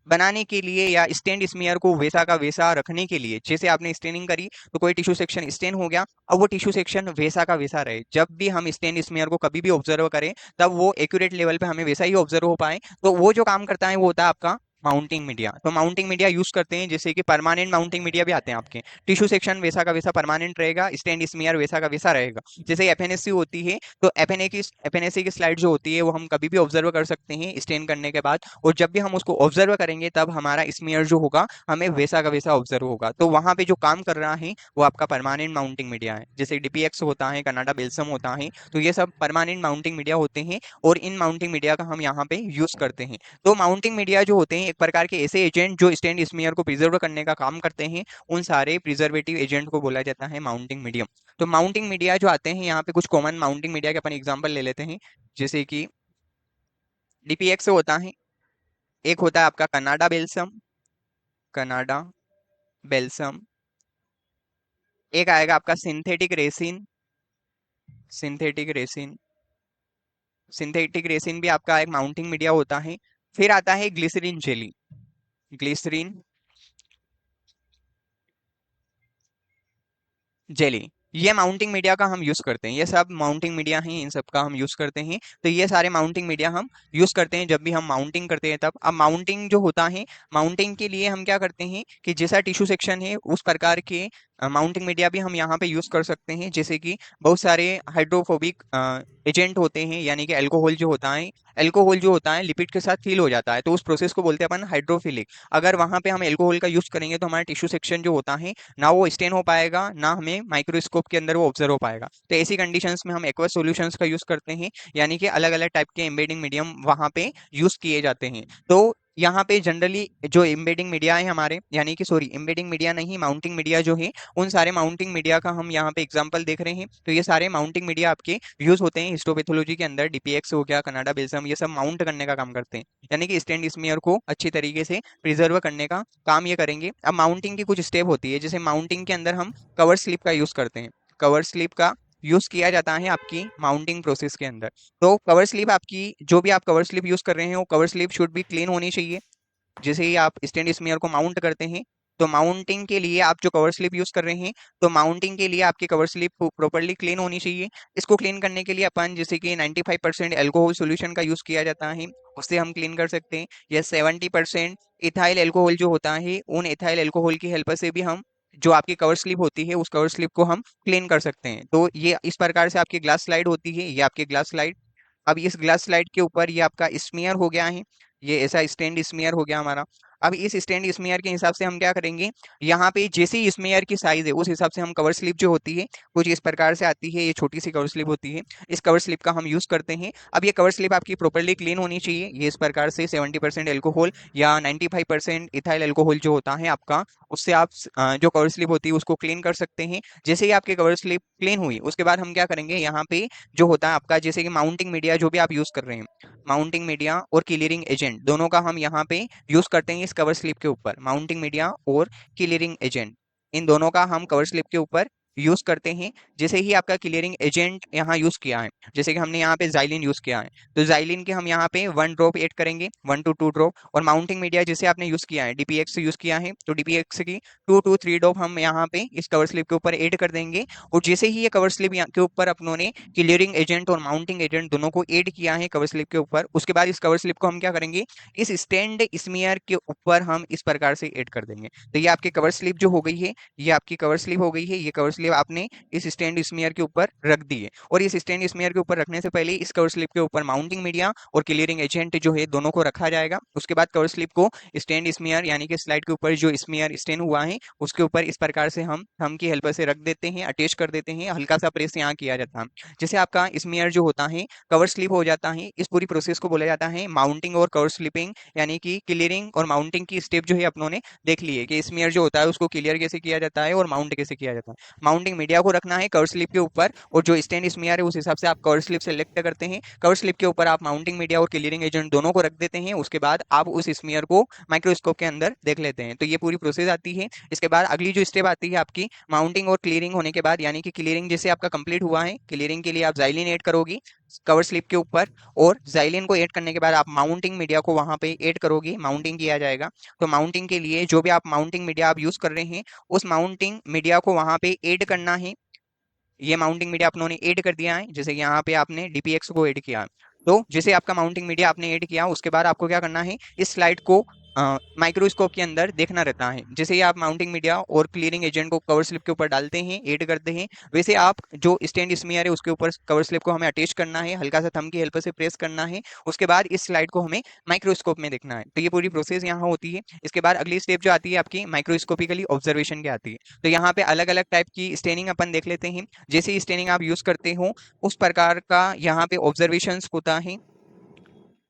बनाने के लिए या स्टेन्ड स्मीयर को वैसा का वैसा रखने के लिए, जैसे आपने स्टेनिंग करी तो कोई टिश्यू सेक्शन स्टेन हो गया, अब वो टिश्यू सेक्शन वैसा का वैसा रहे। जब भी हम स्टेन्ड स्मीयर को कभी भी ऑब्जर्व करें तब वो एक्यूरेट लेवल पे हमें वैसा ही ऑब्जर्व हो पाए। तो वो जो काम करता है वो होता है आपका माउंटिंग मीडिया, तो माउंटिंग मीडिया यूज करते हैं, जैसे कि परमानेंट माउंटिंग मीडिया भी आते हैं आपके। टिश्यू सेक्शन वैसा का वैसा परमानेंट रहेगा, स्टैंड स्मीयर वैसा का वैसा रहेगा। जैसे एफएनएससी होती है, तो एफएनएससी की स्लाइड जो होती है वो हम कभी भी ऑब्जर्व कर सकते हैं स्टेन करने के बाद, और जब भी हम उसको ऑब्जर्व करेंगे तब हमारा स्मीयर जो होगा हमें वैसा का वैसा ऑब्जर्व होगा। तो वहां पे जो काम कर रहा है वो आपका परमानेंट माउंटिंग मीडिया है, जैसे डीपीएक्स होता है, कनाडा बेल्सम होता है, तो ये सब परमानेंट माउंटिंग मीडिया होते हैं, और इन माउंटिंग मीडिया का हम यहाँ पे यूज करते हैं। तो माउंटिंग मीडिया जो होते हैं एक प्रकार के ऐसे एजेंट जो स्टैंड स्मीयर को प्रिजर्व करने का काम करते हैं, उन सारे प्रिजर्वेटिव एजेंट को बोला जाता है माउंटिंग मीडियम। तो माउंटिंग मीडिया जो आते हैं यहाँ पे कुछ कॉमन माउंटिंग मीडिया के अपन एग्जांपल ले लेते हैं, जैसे कि डीपीएक्स होता है, एक होता है आपका कनाडा बेल्सम, कनाडा बेल्सम, एक आएगा आपका synthetic resin, synthetic resin, synthetic resin भी आपका एक माउंटिंग मीडिया होता है। फिर आता है ग्लिसरीन जेली, ग्लिसरीन जेली, ये माउंटिंग मीडिया का हम यूज करते हैं, ये सब माउंटिंग मीडिया हैं, इन सब का हम यूज करते हैं। तो ये सारे माउंटिंग मीडिया हम यूज करते हैं जब भी हम माउंटिंग करते हैं तब। अब माउंटिंग जो होता है, माउंटिंग के लिए हम क्या करते हैं कि जैसा टिश्यू सेक्शन है उस प्रकार के माउंटिंग मीडिया भी हम यहाँ पे यूज कर सकते हैं, जैसे कि बहुत सारे हाइड्रोफोबिक एजेंट होते हैं, यानी कि अल्कोहल जो होता है, अल्कोहल जो होता है लिपिड के साथ फील हो जाता है, तो उस प्रोसेस को बोलते हैं अपन हाइड्रोफिलिक। अगर वहां पे हम अल्कोहल का यूज करेंगे तो हमारा टिश्यू सेक्शन जो होता है ना वो स्टेन हो पाएगा, ना हमें माइक्रोस्कोप के अंदर वो ऑब्जर्व हो पाएगा। तो ऐसी कंडीशंस में हम एक्वस सॉल्यूशंस का यूज करते हैं, यानी कि अलग अलग टाइप के एम्बेडिंग मीडियम वहां पे यूज किए जाते हैं। तो यहाँ पे जनरली जो एम्बेडिंग मीडिया है हमारे, यानी कि सॉरी एम्बेडिंग मीडिया नहीं, माउंटिंग मीडिया जो है, उन सारे माउंटिंग मीडिया का हम यहाँ पे एग्जांपल देख रहे हैं। तो ये सारे माउंटिंग मीडिया आपके यूज होते हैं हिस्टोपैथोलॉजी के अंदर, डीपीएक्स हो गया, कनाडा बेल्सम, ये सब माउंट करने का काम करते हैं, यानी कि स्टेन स्मीयर को अच्छी तरीके से प्रिजर्व करने का काम ये करेंगे। अब माउंटिंग की कुछ स्टेप होती है, जैसे माउंटिंग के अंदर हम कवर स्लिप का यूज करते हैं, कवर स्लिप का यूज किया जाता है आपकी माउंटिंग प्रोसेस के अंदर। तो कवर स्लिप आपकी, जो भी आप कवर स्लिप यूज कर रहे हैं वो कवर स्लिप शुड भी क्लीन होनी चाहिए। जैसे ही आप स्टैंड स्मीयर को माउंट करते हैं, तो माउंटिंग के लिए आप जो कवर स्लिप यूज कर रहे हैं, तो माउंटिंग के लिए आपकी कवर स्लिप प्रॉपर्ली क्लीन होनी चाहिए। इसको क्लीन करने के लिए अपन जैसे कि 95% एल्कोहल सॉल्यूशन का यूज किया जाता है, उससे हम क्लीन कर सकते हैं, या 70% इथाइल एल्कोहल जो होता है, उन इथाइल एल्कोहल की हेल्प से भी हम जो आपकी कवर स्लिप होती है उस कवर स्लिप को हम क्लीन कर सकते हैं। तो ये इस प्रकार से आपकी ग्लास स्लाइड होती है, ये आपकी ग्लास स्लाइड। अब इस ग्लास स्लाइड के ऊपर ये आपका स्मीयर हो गया है, ये ऐसा स्टैंड स्मीयर हो गया हमारा। अब इस स्टैंड स्मीयर के हिसाब से हम क्या करेंगे, यहाँ पे जैसे ही स्मीयर की साइज है उस हिसाब से हम कवर स्लिप जो होती है कुछ इस प्रकार से आती है, ये छोटी सी कवर स्लिप होती है, इस कवर स्लिप का हम यूज करते हैं। अब ये कवर स्लिप आपकी प्रॉपर्ली क्लीन होनी चाहिए, ये इस प्रकार से 70% एल्कोहल या 95% इथाइल एल्कोहल जो होता है आपका, उससे आप जो कवर स्लिप होती है उसको क्लीन कर सकते हैं। जैसे ही आपकी कवर स्लिप क्लीन हुई उसके बाद हम क्या करेंगे, यहाँ पे जो होता है आपका, जैसे कि माउंटिंग मीडिया जो भी आप यूज कर रहे हैं, माउंटिंग मीडिया और क्लियरिंग एजेंट दोनों का हम यहाँ पे यूज करते हैं इस कवर स्लिप के ऊपर, माउंटिंग मीडिया और क्लियरिंग एजेंट, इन दोनों का हम कवर स्लिप के ऊपर यूज करते हैं। जैसे ही आपका क्लियरिंग एजेंट यहाँ यूज किया है, जैसे कि हमने यहाँ पे जाइलिन यूज किया है, तो जाइलिन के हम यहाँ पे 1 ड्रॉप ऐड करेंगे, 1 to 2 ड्रॉप। और माउंटिंग मीडिया जैसे आपने यूज किया है, डीपीएक्स यूज किया है, तो डीपीएक्स की 2 to 3 ड्रॉप हम यहाँ पे इस कवर स्लिप के ऊपर ऐड कर देंगे। और जैसे ही ये कवर स्लिप के ऊपर अपनों ने क्लियरिंग एजेंट और माउंटिंग एजेंट दोनों को ऐड किया है कवर स्लिप के ऊपर, उसके बाद इस कवर स्लिप को हम क्या करेंगे, इस स्टैंड स्मीयर के ऊपर हम इस प्रकार से ऐड कर देंगे। तो ये आपकी कवर स्लिप जो हो गई है, ये आपकी कवर स्लिप हो गई है, ये कवर स्लिप आपने इस स्टैंड स्मीयर के ऊपर रख दी है। और इस स्टैंड स्मीयर के ऊपर रखने से पहले इस कवर स्लिप के ऊपर माउंटिंग मीडिया और क्लियरिंग एजेंट जो है दोनों को रखा जाएगा। उसके बाद कवर स्लिप को स्टैंड स्मीयर यानी कि स्लाइड के ऊपर जो स्मीयर स्टेन हुआ है उसके ऊपर इस प्रकार से हम थंब की हेल्प से रख देते हैं, अटैच कर देते हैं, हल्का सा प्रेस यहाँ किया जाता है, जैसे आपका स्मीयर जो होता है कवर स्लिप हो जाता है। इस पूरी प्रोसेस को बोला जाता है माउंटिंग और कवर स्लिपिंग, यानी कि क्लियरिंग और माउंटिंग की स्टेप जो है अपनों ने देख ली है कि स्मीयर जो होता है उसको क्लियर कैसे किया जाता है और माउंट कैसे किया जाता है। माउंटिंग मीडिया को रखना है कवर स्लिप के ऊपर, और जो स्टैंड स्मीयर है उस हिसाब से आप कवर स्लिप सेलेक्ट करते हैं, कवर स्लिप के ऊपर आप माउंटिंग मीडिया और क्लियरिंग एजेंट दोनों को रख देते हैं। उसके बाद आप उस स्मीयर को माइक्रोस्कोप के अंदर देख लेते हैं। तो ये पूरी प्रोसेस आती है। इसके बाद अगली जो स्टेप आती है आपकी माउंटिंग और क्लियरिंग होने के बाद, यानी कि क्लियरिंग जैसे आपका कंप्लीट हुआ है, क्लियरिंग के लिए आप जाइलिन ऐड करोगी कवर स्लिप के ऊपर, और जाइलिन को ऐड करने के बाद आप माउंटिंग मीडिया को वहां पे ऐड करोगी, माउंटिंग किया जाएगा। तो माउंटिंग के लिए जो भी आप माउंटिंग मीडिया आप यूज कर रहे हैं उस माउंटिंग मीडिया को वहां पे ऐड करना है। ये माउंटिंग मीडिया अपनों ने ऐड कर दिया है, जैसे कि यहाँ पे आपने डीपीएक्स को ऐड किया। तो जैसे आपका माउंटिंग मीडिया आपने ऐड किया उसके बाद आपको क्या करना है, इस स्लाइड को माइक्रोस्कोप के अंदर देखना रहता है। जैसे ही आप माउंटिंग मीडिया और क्लीनिंग एजेंट को कवर स्लिप के ऊपर डालते हैं, ऐड करते हैं, वैसे आप जो स्टेंड स्मीयर है उसके ऊपर कवर स्लिप को हमें अटैच करना है, हल्का सा थंब की हेल्प से प्रेस करना है। उसके बाद इस स्लाइड को हमें माइक्रोस्कोप में देखना है। तो ये पूरी प्रोसेस यहाँ होती है। इसके बाद अगली स्टेप जो आती है आपकी माइक्रोस्कोपिकली ऑब्जर्वेशन की आती है। तो यहाँ पे अलग अलग टाइप की स्टेनिंग अपन देख लेते हैं। जैसे स्टेनिंग आप यूज करते हो उस प्रकार का यहाँ पे ऑब्जर्वेशन होता है।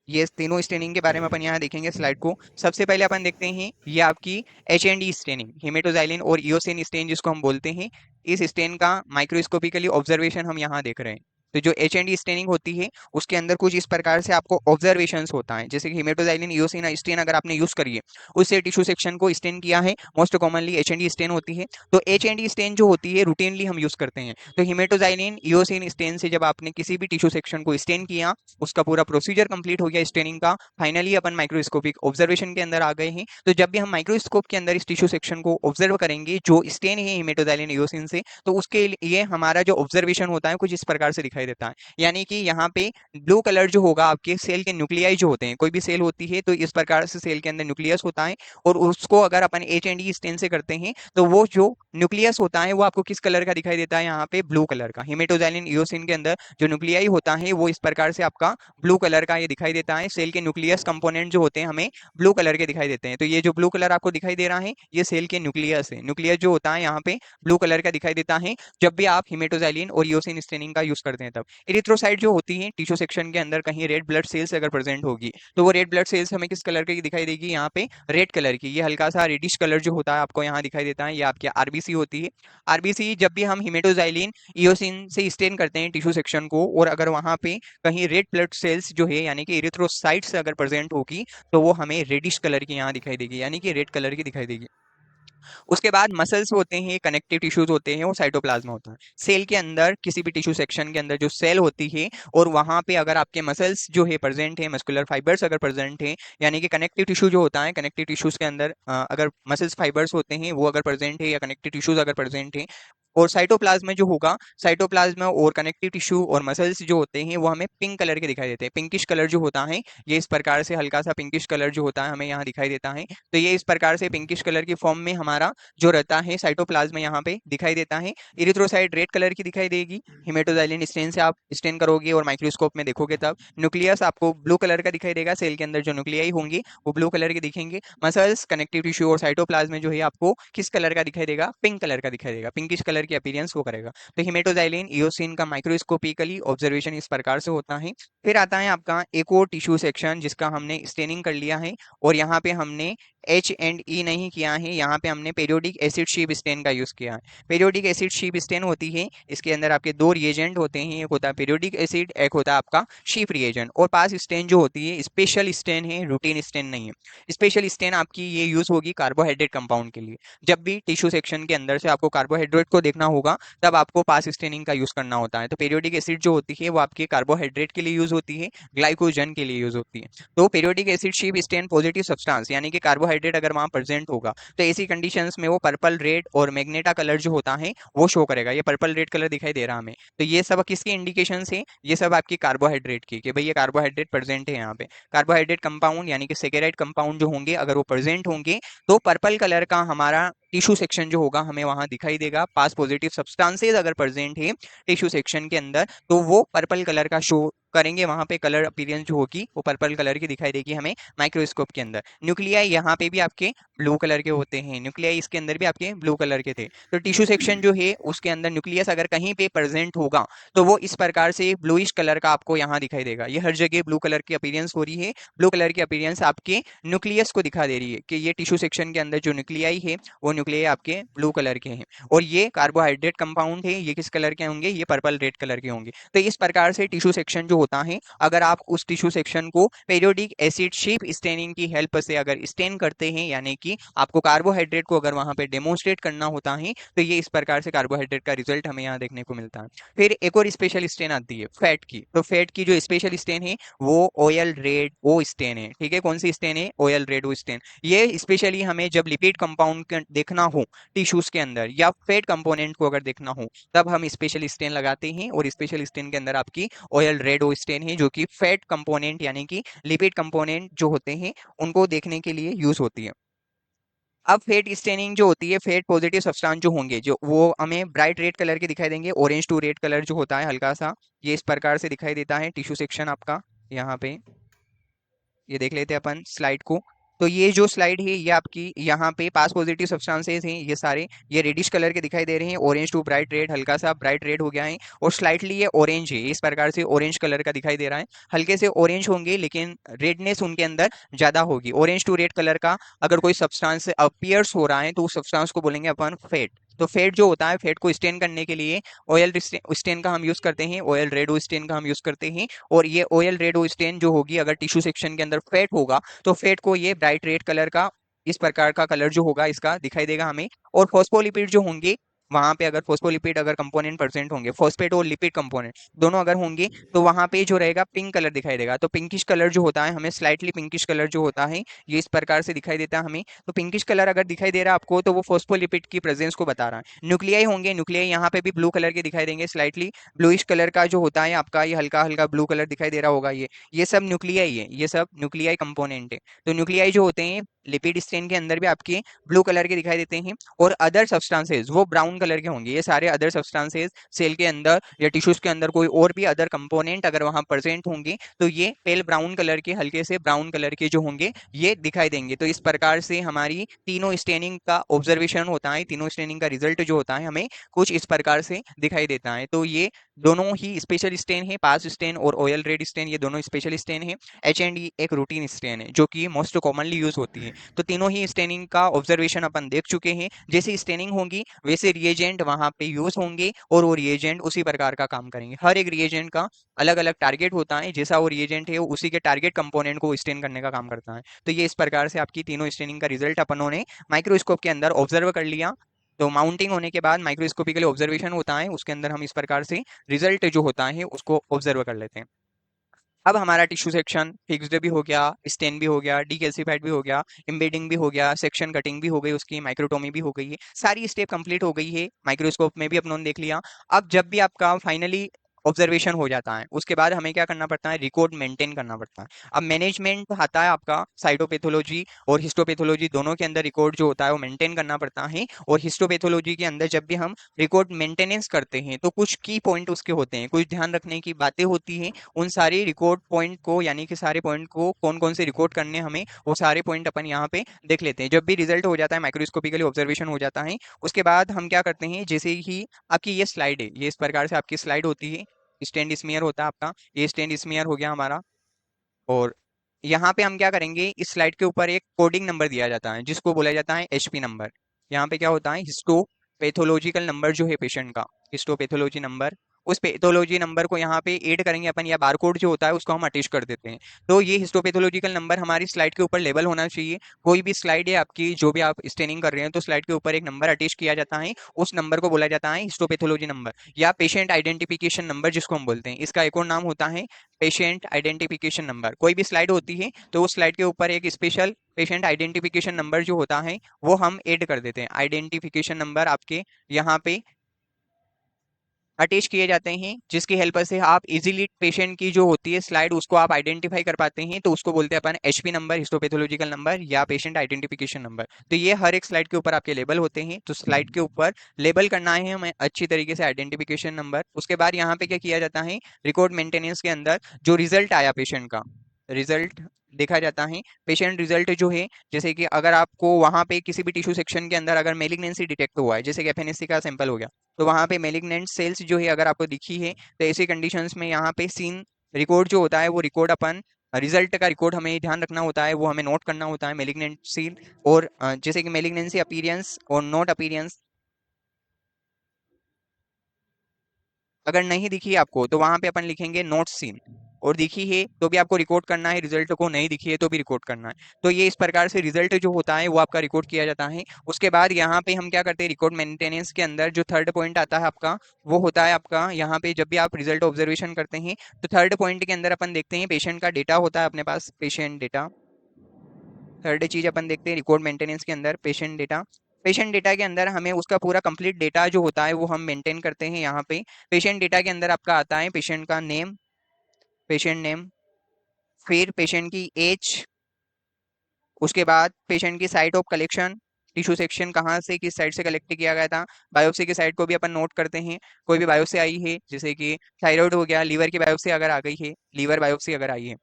ये तीनों स्टेनिंग के बारे में अपन यहाँ देखेंगे स्लाइड को। सबसे पहले अपन देखते हैं ये आपकी H and D staining, haematoxylin और इयोसिन स्टेन जिसको हम बोलते हैं। इस स्टेन का माइक्रोस्कोपिकली ऑब्जर्वेशन हम यहाँ देख रहे हैं। तो जो एच एंड डी स्टेनिंग होती है उसके अंदर कुछ इस प्रकार से आपको ऑब्जर्वेशन होता है। जैसे कि हेमेटोजाइलिन इयोसिन स्टेन अगर आपने यूज करी है, उससे टिश्यू सेक्शन को स्टेन किया है, most commonly H and D stain होती है। तो एच एंड डी स्टेन जो होती है रूटीनली हम यूज करते हैं। तो हेमेटोजाइलिन इयोसिन स्टेन से जब आपने किसी भी टिश्यू सेक्शन को स्टेन किया, उसका पूरा प्रोसीजर कंप्लीट हो गया स्टेनिंग का, फाइनली अपन माइक्रोस्कोपिक ऑब्जर्वेशन के अंदर आ गए हैं। तो जब भी हम माइक्रोस्कोप के अंदर इस टिश्यू सेक्शन को ऑब्जर्व करेंगे जो स्टेन है हेमेटोजाइलिन इयोसिन से, तो उसके लिए हमारा जो ऑब्जर्वेशन होता है कुछ इस प्रकार से दिखाई देता है। यानी कि यहाँ पे ब्लू कलर जो होगा आपके सेल के न्यूक्लियाई जो होते हैं, कोई भी सेल होती है तो इस प्रकार से सेल के अंदर न्यूक्लियस होता है, और उसको अगर अपन एच एंड ई स्टेन से करते हैं तो वो जो न्यूक्लियस होता है वो आपको किस कलर का दिखाई देता है, यहाँ पे ब्लू कलर का। हेमेटोजाइलिन इयोसिन के अंदर जो न्यूक्लियाई होता है वो इस प्रकार से आपका ब्लू कलर का ये दिखाई देता है। सेल के न्यूक्लियस कंपोनेंट जो होते हैं हमें ब्लू कलर के दिखाई देते हैं। तो ये जो ब्लू कलर आपको दिखाई दे रहा है ये सेल के न्यूक्लियस है। न्यूक्लियस जो होता है यहाँ पे ब्लू कलर का दिखाई देता है जब भी आप हिमेटोजाइलिन और इयोसिन स्टेनिंग का यूज करते हैं तब। इरिथ्रोसाइट जो होती है टिश्यू सेक्शन के अंदर कहीं रेड ब्लड सेल्स अगर प्रेजेंट होगी तो वो रेड ब्लड सेल्स हमें किस कलर की दिखाई देगी, यहाँ पे रेड कलर की। ये हल्का सा रेडिश कलर जो होता है आपको यहाँ दिखाई देता है, ये आपकी आरबीसी होती है। आरबीसी जब भी हम हिमेटोजाइलिन इयोसिन से स्टेन करते हैं टिश्यू सेक्शन को, और अगर वहां पे कहीं रेड ब्लड सेल्स जो है यानी कि इरिथ्रोसाइट्स अगर प्रेजेंट होगी तो वो हमें रेडिश कलर की यहाँ दिखाई देगी, यानी कि रेड कलर की दिखाई देगी। उसके बाद मसल्स होते हैं, कनेक्टिव टिश्यूज होते हैं और साइटोप्लाज्मा होता है। सेल के अंदर किसी भी टिश्यू सेक्शन के अंदर जो सेल होती है और वहां पे अगर आपके मसल्स जो है प्रेजेंट है, मस्कुलर फाइबर्स अगर प्रेजेंट है, यानी कि कनेक्टिव टिश्यू जो होता है, कनेक्टिव टिश्यूज के अंदर अगर मसल्स फाइबर्स होते हैं वो अगर प्रेजेंट है या कनेक्टिव टिश्यूज अगर प्रेजेंट है, और साइटोप्लाज्म जो होगा, साइटोप्लाज्म और कनेक्टिव टिश्यू और मसल्स जो होते हैं वो हमें पिंक कलर के दिखाई देते हैं। पिंकिश कलर जो होता है ये इस प्रकार से हल्का सा पिंकिश कलर जो होता है हमें यहाँ दिखाई देता है। तो ये इस प्रकार से पिंकिश कलर की फॉर्म में हमारा जो रहता है साइटोप्लाज्म यहाँ पे दिखाई देता है। इरिथ्रोसाइट रेड कलर की दिखाई देगी, हिमेटोजाइलिन स्टेन से आप स्टेन करोगे और माइक्रोस्कोप में देखोगे तब। न्यूक्लियस आपको ब्लू कलर का दिखाई देगा, सेल के अंदर जो न्यूक्लियाई होंगी वो ब्लू कलर के दिखेंगे। मसल्स, कनेक्टिव टिश्यू और साइटोप्लाज्म जो है आपको किस कलर का दिखाई देगा, पिंक कलर का दिखाई देगा, पिंकिश कलर की अपीयरेंस वो करेगा। तो हिमेटोजाइलिन इयोसिन का माइक्रोस्कोपिकली ऑब्जर्वेशन इस प्रकार से होता है। फिर आता है आपका एक और टिश्यू सेक्शन जिसका हमने स्टेनिंग कर लिया है, और यहाँ पे हमने एच एंड ई नहीं किया है, यहाँ पे हमने पेरियोडिक एसिड शीप स्टेन का यूज किया है। पेरियोडिक एसिड शीप स्टेन होती है, इसके अंदर आपके दो रिएजेंट होते हैं, एक होता है पेरियोडिक एसिड, एक होता है आपका शीप रिएजेंट। और पास स्टेन जो होती है स्पेशल स्टेन है, रूटीन स्टेन नहीं है। स्पेशल स्टेन आपकी ये यूज होगी कार्बोहाइड्रेट कंपाउंड के लिए। जब भी टिश्यू सेक्शन के अंदर से आपको कार्बोहाइड्रेट को देखना होगा तब आपको पास स्टेनिंग का यूज करना होता है। तो पेरियोडिक एसिड जो होती है वो आपके कार्बोहाइड्रेट के लिए यूज होती है, ग्लाइकोजन के लिए यूज होती है। तो periodic acid Schiff stain positive substance यानी कि कार्बोहाइड्रेट अगर वहां प्रेजेंट होगा तो ऐसी कंडीशंस में वो पर्पल रेड और मैग्नेटा कलर जो होता है वो शो करेगा। ये पर्पल रेड कलर दिखाई दे रहा है हमें। तो ये सब किसकी इंडिकेशन है, ये सब आपकी कार्बोहाइड्रेट की, कि भाई ये कार्बोहाइड्रेट प्रेजेंट है यहाँ पे। कार्बोहाइड्रेट कंपाउंड यानी कि सेकेराइड कंपाउंड जो होंगे अगर वो प्रेजेंट होंगे तो पर्पल कलर का हमारा टिश्यू सेक्शन जो होगा हमें वहां दिखाई देगा। पास पॉजिटिव सब्सटेंसेज अगर प्रेजेंट है टिश्यू सेक्शन के अंदर तो वो पर्पल कलर का शो करेंगे, वहां पे कलर अपीयरेंस जो होगी वो पर्पल कलर की दिखाई देगी हमें माइक्रोस्कोप के अंदर। न्यूक्लियाई यहाँ पे भी आपके ब्लू कलर के होते हैं, न्यूक्लियाई इसके अंदर भी आपके ब्लू कलर के थे। तो टिश्यू सेक्शन जो है उसके अंदर न्यूक्लियस अगर कहीं पे प्रेजेंट होगा तो वो इस प्रकार से ब्लूइश कलर का आपको यहाँ दिखाई देगा। ये हर जगह ब्लू कलर की अपीयरेंस हो रही है। ब्लू कलर की अपीयरेंस आपके न्यूक्लियस को दिखा दे रही है कि ये टिश्यू सेक्शन के अंदर जो न्यूक्लियाई है वो न्यूक्लियाई आपके ब्लू कलर के हैं। और ये कार्बोहाइड्रेट कंपाउंड है, ये किस कलर के होंगे, ये पर्पल रेड कलर के होंगे। तो इस प्रकार से टिश्यू सेक्शन जो होता है अगर आप उस टिश्यू सेक्शन को पेरियोडिक एसिड शीप स्टेनिंग की हेल्प से अगर स्टेन करते हैं, यानी कि आपको कार्बोहाइड्रेट को अगर वहां पे डेमोन्स्ट्रेट करना होता है तो ये इस प्रकार से कार्बोहाइड्रेट का रिजल्ट हमें यहाँ देखने को मिलता है। फिर एक और स्पेशल स्टेन आती है फैट की। तो फैट की जो स्पेशल स्टेन है वो ऑयल रेड ओ स्टेन है। ठीक है, कौन सी स्टेन है, ऑयल रेड ओ स्टेन। ये स्पेशली हमें जब लिपिड कंपाउंड देखना हो टिश्यूज के अंदर या फैट कंपोनेंट को अगर देखना हो तब हम स्पेशल स्टेन लगाते हैं, और स्पेशल स्टेन के अंदर आपकी ऑयल रेड वो स्टेन है जो कि फैट कंपोनेंट यानी कि लिपिड कंपोनेंट जो होते हैं उनको देखने के लिए यूज होती है। अब फेट स्टेनिंग जो होती है, फेट पॉजिटिव सब्सटेंस जो होंगे जो वो हमें ब्राइट रेड कलर के दिखाई देंगे, ऑरेंज टू रेड कलर जो होता है हल्का सा, ये इस प्रकार से दिखाई देता है टिश्यू सेक्शन आपका। यहाँ पे ये देख लेते हैं अपन स्लाइड को। तो ये जो स्लाइड है ये आपकी यहाँ पे पास पॉजिटिव सब्सटेंसेस हैं ये सारे, ये रेडिश कलर के दिखाई दे रहे हैं, ऑरेंज टू ब्राइट रेड, हल्का सा ब्राइट रेड हो गया है, और स्लाइटली ये ऑरेंज है, इस प्रकार से ऑरेंज कलर का दिखाई दे रहा है। हल्के से ऑरेंज होंगे लेकिन रेडनेस उनके अंदर ज्यादा होगी। ऑरेंज टू रेड कलर का अगर कोई सब्सटेंस अपीयर्स हो रहा है तो उस सब्सटेंस को बोलेंगे अपन फेट। तो फेट जो होता है, फेट को स्टेन करने के लिए ऑयल स्टेन का हम यूज करते हैं, ऑयल रेडो स्टेन का हम यूज करते हैं। और ये ऑयल रेडो स्टेन जो होगी अगर टिश्यू सेक्शन के अंदर फेट होगा तो फेट को ये ब्राइट रेड कलर का इस प्रकार का कलर जो होगा इसका दिखाई देगा हमें। और फॉस्फोलिपिड जो होंगे वहां पे अगर फॉस्फोलिपिड अगर कंपोनेंट प्रेजेंट होंगे, फॉस्फेट और लिपिड कंपोनेंट दोनों अगर होंगे तो वहां पे जो रहेगा पिंक कलर दिखाई देगा। तो पिंकिश कलर जो होता है हमें, स्लाइटली पिंकिश कलर जो होता है ये इस प्रकार से दिखाई देता है हमें। तो पिंकिश कलर अगर दिखाई दे रहा है आपको तो वो फॉस्फोलिपिड की प्रेजेंस को बता रहा है। न्यूक्लियाई होंगे, न्यूक्लियाई यहाँ पे भी ब्लू कलर के दिखाई देंगे, स्लाइटली ब्लूइश कलर का जो होता है आपका, ये हल्का हल्का ब्लू कलर दिखाई दे रहा होगा, ये सब न्यूक्लियाई है, ये सब न्यूक्लियाई कंपोनेंट है। तो न्यूक्लियाई जो होते हैं लिपिड स्टेन के अंदर भी आपके ब्लू कलर के दिखाई देते हैं। और अदर सब्सटेंसेस वो ब्राउन कलर के होंगे, ये सारे अदर सब्सटेंसेस सेल के अंदर या टिश्यूज के अंदर कोई और भी अदर कंपोनेंट अगर वहां प्रेजेंट होंगे तो ये पेल ब्राउन कलर के, हल्के से ब्राउन कलर के जो होंगे ये दिखाई देंगे। तो इस प्रकार से हमारी तीनों स्टेनिंग का ऑब्जर्वेशन होता है, तीनों स्टेनिंग का रिजल्ट जो होता है हमें कुछ इस प्रकार से दिखाई देता है। तो ये दोनों ही स्पेशल स्टेन है, पास स्टेन और ऑयल रेड स्टेन, ये दोनों स्पेशल स्टेन है। H&E एक रूटीन स्टेन है जो कि मोस्ट कॉमनली यूज होती है। तो तीनों ही स्टेनिंग का ऑब्जर्वेशन अपन देख चुके हैं, जैसे स्टेनिंग होगी वैसे रिएजेंट वहां पे यूज होंगे और वो रिएजेंट उसी प्रकार का काम करेंगे। हर एक रिएजेंट का अलग अलग टारगेट होता है, जैसा वो रिएजेंट है वो उसी के टारगेट कंपोनेंट को स्टेन करने का काम करता है। तो ये इस प्रकार से आपकी तीनों स्टेनिंग का रिजल्ट अपनों ने माइक्रोस्कोप के अंदर ऑब्जर्व कर लिया। तो माउंटिंग होने के बाद माइक्रोस्कोपिकली ऑब्जर्वेशन होता है, उसके अंदर हम इस प्रकार से रिजल्ट जो होता है उसको ऑब्जर्व कर लेते हैं। अब हमारा टिश्यू सेक्शन फिक्स्ड भी हो गया, स्टेन भी हो गया, डीकैल्सिफाइड भी हो गया, एम्बेडिंग भी हो गया, सेक्शन कटिंग भी हो गई, उसकी माइक्रोटोमी भी हो गई है, सारी स्टेप कंप्लीट हो गई है, माइक्रोस्कोप में भी अपनों ने देख लिया। अब जब भी आपका फाइनली ऑब्जर्वेशन हो जाता है उसके बाद हमें क्या करना पड़ता है, रिकॉर्ड मेंटेन करना पड़ता है। अब मैनेजमेंट आता है आपका साइटोपैथोलॉजी और हिस्टोपैथोलॉजी, दोनों के अंदर रिकॉर्ड जो होता है वो मेंटेन करना पड़ता है। और हिस्टोपैथोलॉजी के अंदर जब भी हम रिकॉर्ड मेंटेनेंस करते हैं तो कुछ की पॉइंट उसके होते हैं, कुछ ध्यान रखने की बातें होती हैं। उन सारे रिकॉर्ड पॉइंट को यानी कि सारे पॉइंट को कौन कौन से रिकॉर्ड करने हमें, वो सारे पॉइंट अपन यहाँ पे देख लेते हैं। जब भी रिजल्ट हो जाता है, माइक्रोस्कोपिकली ऑब्जर्वेशन हो जाता है, उसके बाद हम क्या करते हैं, जैसे ही आपकी ये स्लाइड है, ये इस प्रकार से आपकी स्लाइड होती है, स्टैंड स्मीयर होता है आपका, ये स्टैंड स्मीयर हो गया हमारा। और यहाँ पे हम क्या करेंगे, इस स्लाइड के ऊपर एक कोडिंग नंबर दिया जाता है जिसको बोला जाता है एचपी नंबर। यहाँ पे क्या होता है, हिस्टोपैथोलॉजिकल नंबर जो है पेशेंट का, हिस्टोपैथोलॉजी नंबर, उस पैथोलॉजी नंबर को यहाँ पे ऐड करेंगे अपन, या बारकोड जो होता है उसको हम अटैच कर देते हैं। तो ये हिस्टोपैथोलॉजिकल नंबर हमारी स्लाइड के ऊपर लेबल होना चाहिए। कोई भी स्लाइड है आपकी, जो भी आप स्टेनिंग कर रहे हैं तो स्लाइड के ऊपर एक नंबर अटैच किया जाता है, उस नंबर को बोला जाता है हिस्टोपैथोलॉजी नंबर या पेशेंट आइडेंटिफिकेशन नंबर जिसको हम बोलते हैं। इसका एक और नाम होता है पेशेंट आइडेंटिफिकेशन नंबर। कोई भी स्लाइड होती है तो उस स्लाइड के ऊपर एक स्पेशल पेशेंट आइडेंटिफिकेशन नंबर जो होता है वो हम ऐड कर देते हैं। आइडेंटिफिकेशन नंबर आपके यहाँ पे अटैच किए जाते हैं, जिसकी हेल्प से आप इजीली पेशेंट की जो होती है स्लाइड उसको आप आइडेंटिफाई कर पाते हैं। तो उसको बोलते हैं अपन एचपी नंबर, हिस्टोपैथोलॉजिकल नंबर या पेशेंट आइडेंटिफिकेशन नंबर। तो ये हर एक स्लाइड के ऊपर आपके लेबल होते हैं, तो स्लाइड के ऊपर लेबल करना है हमें अच्छी तरीके से आइडेंटिफिकेशन नंबर। उसके बाद यहाँ पे क्या किया जाता है, रिकॉर्ड मेंटेनेंस के अंदर जो रिजल्ट आया पेशेंट का, रिजल्ट देखा जाता है। पेशेंट रिजल्ट जो है, जैसे कि अगर आपको वहां पे किसी भी टिश्यू सेक्शन के अंदर अगर मेलिग्नेंसी डिटेक्ट हुआ है, जैसे कि एफएनएससी का सैंपल हो गया, तो वहां पे मेलिग्नेंट सेल्स जो है अगर आपको दिखी है तो ऐसी कंडीशंस में यहाँ पे सीन रिकॉर्ड जो होता है वो रिकॉर्ड अपन, रिजल्ट का रिकॉर्ड हमें ध्यान रखना होता है, वो हमें नोट करना होता है मेलिग्नेंट सीन। और जैसे कि मेलिग्नेंसी अपीयरेंस और नॉट अपीयरेंस अगर नहीं दिखी है आपको तो वहां पे अपन लिखेंगे नोट सीन, और दिखी है तो भी आपको रिकॉर्ड करना है, रिजल्ट को नहीं दिखी है तो भी रिकॉर्ड करना है। तो ये इस प्रकार से रिजल्ट जो होता है वो आपका रिकॉर्ड किया जाता है। उसके बाद यहाँ पे हम क्या करते हैं, रिकॉर्ड मेंटेनेंस के अंदर जो थर्ड पॉइंट आता है आपका, वो होता है आपका यहाँ पे जब भी आप रिजल्ट ऑब्जर्वेशन करते हैं तो थर्ड पॉइंट के अंदर अपन देखते हैं पेशेंट का डेटा होता है अपने पास, पेशेंट डेटा। थर्ड चीज अपन देखते हैं रिकॉर्ड मेंटेनेंस के अंदर पेशेंट डेटा। पेशेंट डेटा के अंदर हमें उसका पूरा कंप्लीट डेटा जो होता है वो हम मेंटेन करते हैं। यहाँ पे पेशेंट डेटा के अंदर आपका आता है पेशेंट का नेम, पेशेंट नेम, फिर पेशेंट की एज, उसके बाद पेशेंट की site of collection, tissue section कहाँ से किस साइड से कलेक्ट किया गया था, बायोप्सी की साइट को भी अपन नोट करते हैं। कोई भी बायोप्सी आई है जैसे कि थायराइड हो गया, लीवर की बायोप्सी अगर आ गई है, लीवर बायोप्सी अगर आई है,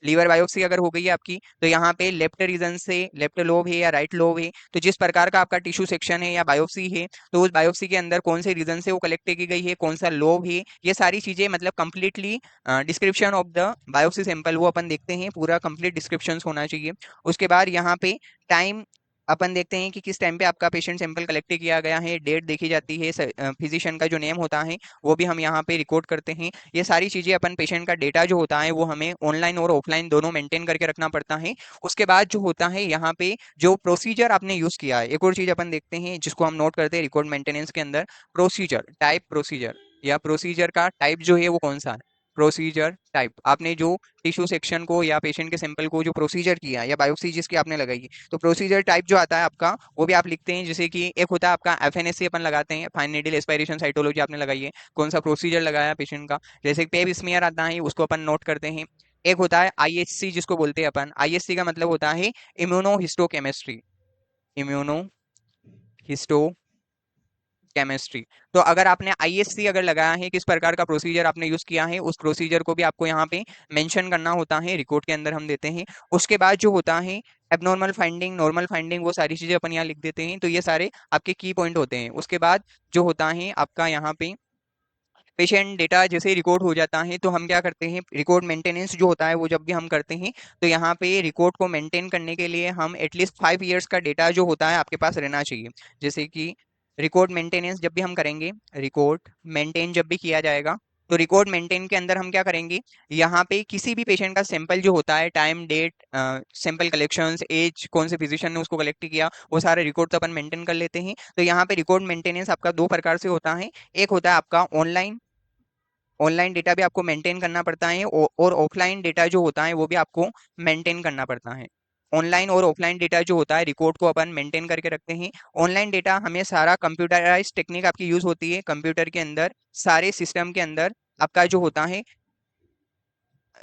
लीवर बायोप्सी अगर हो गई है आपकी, तो यहाँ पे लेफ्ट रीजन से लेफ्ट लोब है या राइट लोब है, तो जिस प्रकार का आपका टिश्यू सेक्शन है या बायोप्सी है, तो उस बायोप्सी के अंदर कौन से रीजन से वो कलेक्ट की गई है, कौन सा लोब है, ये सारी चीजें मतलब completely description of the biopsy sample वो अपन देखते हैं, पूरा कंप्लीट डिस्क्रिप्शन होना चाहिए। उसके बाद यहाँ पे टाइम अपन देखते हैं कि किस टाइम पे आपका पेशेंट सैंपल कलेक्ट किया गया है, डेट देखी जाती है, फिजिशियन का जो नेम होता है वो भी हम यहाँ पे रिकॉर्ड करते हैं। ये सारी चीजें अपन पेशेंट का डेटा जो होता है वो हमें ऑनलाइन और ऑफलाइन दोनों मेंटेन करके रखना पड़ता है। उसके बाद जो होता है यहाँ पे जो प्रोसीजर आपने यूज किया है, एक और चीज अपन देखते हैं जिसको हम नोट करते हैं रिकॉर्ड मेंटेनेंस के अंदर, प्रोसीजर टाइप, प्रोसीजर या प्रोसीजर का टाइप जो है वो कौन सा है, प्रोसीजर टाइप। आपने जो टिश्यू सेक्शन को या पेशेंट के सैंपल को जो प्रोसीजर किया या बायोप्सी जिसकी आपने लगाई है, तो प्रोसीजर टाइप जो आता है आपका वो भी आप लिखते हैं। जैसे कि एक होता है आपका एफएनएससी अपन लगाते हैं, फाइन नीडल एस्पायरेशन साइटोलॉजी आपने लगाई है, कौन सा प्रोसीजर लगाया पेशेंट का, जैसे पेप स्मीयर आता है उसको अपन नोट करते हैं। एक होता है आईएचसी जिसको बोलते हैं अपन, आईएचसी का मतलब होता है immuno histochemistry, immuno histo chemistry. तो अगर आपने आईएससी अगर लगाया है, किस प्रकार का प्रोसीजर आपने यूज किया है, उस प्रोसीजर को भी आपको यहाँ पे मेंशन करना होता है, रिकॉर्ड के अंदर हम देते हैं। उसके बाद जो होता है एबनॉर्मल फाइंडिंग, नॉर्मल फाइंडिंग, वो सारी चीजें अपन यहाँ लिख देते हैं। तो ये सारे आपके की पॉइंट होते हैं। उसके बाद जो होता है आपका यहाँ पे पेशेंट डेटा जैसे रिकॉर्ड हो जाता है, तो हम क्या करते हैं, रिकॉर्ड मेंटेनेंस जो होता है वो जब भी हम करते हैं, तो यहाँ पे रिकॉर्ड को मेंटेन करने के लिए हम एटलीस्ट 5 ईयर्स का डेटा जो होता है आपके पास रहना चाहिए। जैसे कि रिकॉर्ड मेंटेनेंस जब भी हम करेंगे, रिकॉर्ड मेंटेन जब भी किया जाएगा, तो रिकॉर्ड मेंटेन के अंदर हम क्या करेंगे, यहाँ पे किसी भी पेशेंट का सैंपल जो होता है, time, date, sample collections, age, कौन से फिजिशियन ने उसको कलेक्ट किया, वो सारे रिकॉर्ड तो अपन मेंटेन कर लेते हैं। तो यहाँ पे रिकॉर्ड मेंटेनेंस आपका दो प्रकार से होता है। एक होता है आपका ऑनलाइन, ऑनलाइन डेटा भी आपको मेंटेन करना पड़ता है, और ऑफलाइन डेटा जो होता है वो भी आपको मेंटेन करना पड़ता है। ऑनलाइन और ऑफलाइन डेटा जो होता है रिकॉर्ड को अपन मेंटेन करके रखते हैं। ऑनलाइन डेटा हमें सारा कंप्यूटराइज टेक्निक आपकी यूज होती है, कंप्यूटर के अंदर सारे सिस्टम के अंदर आपका जो होता है,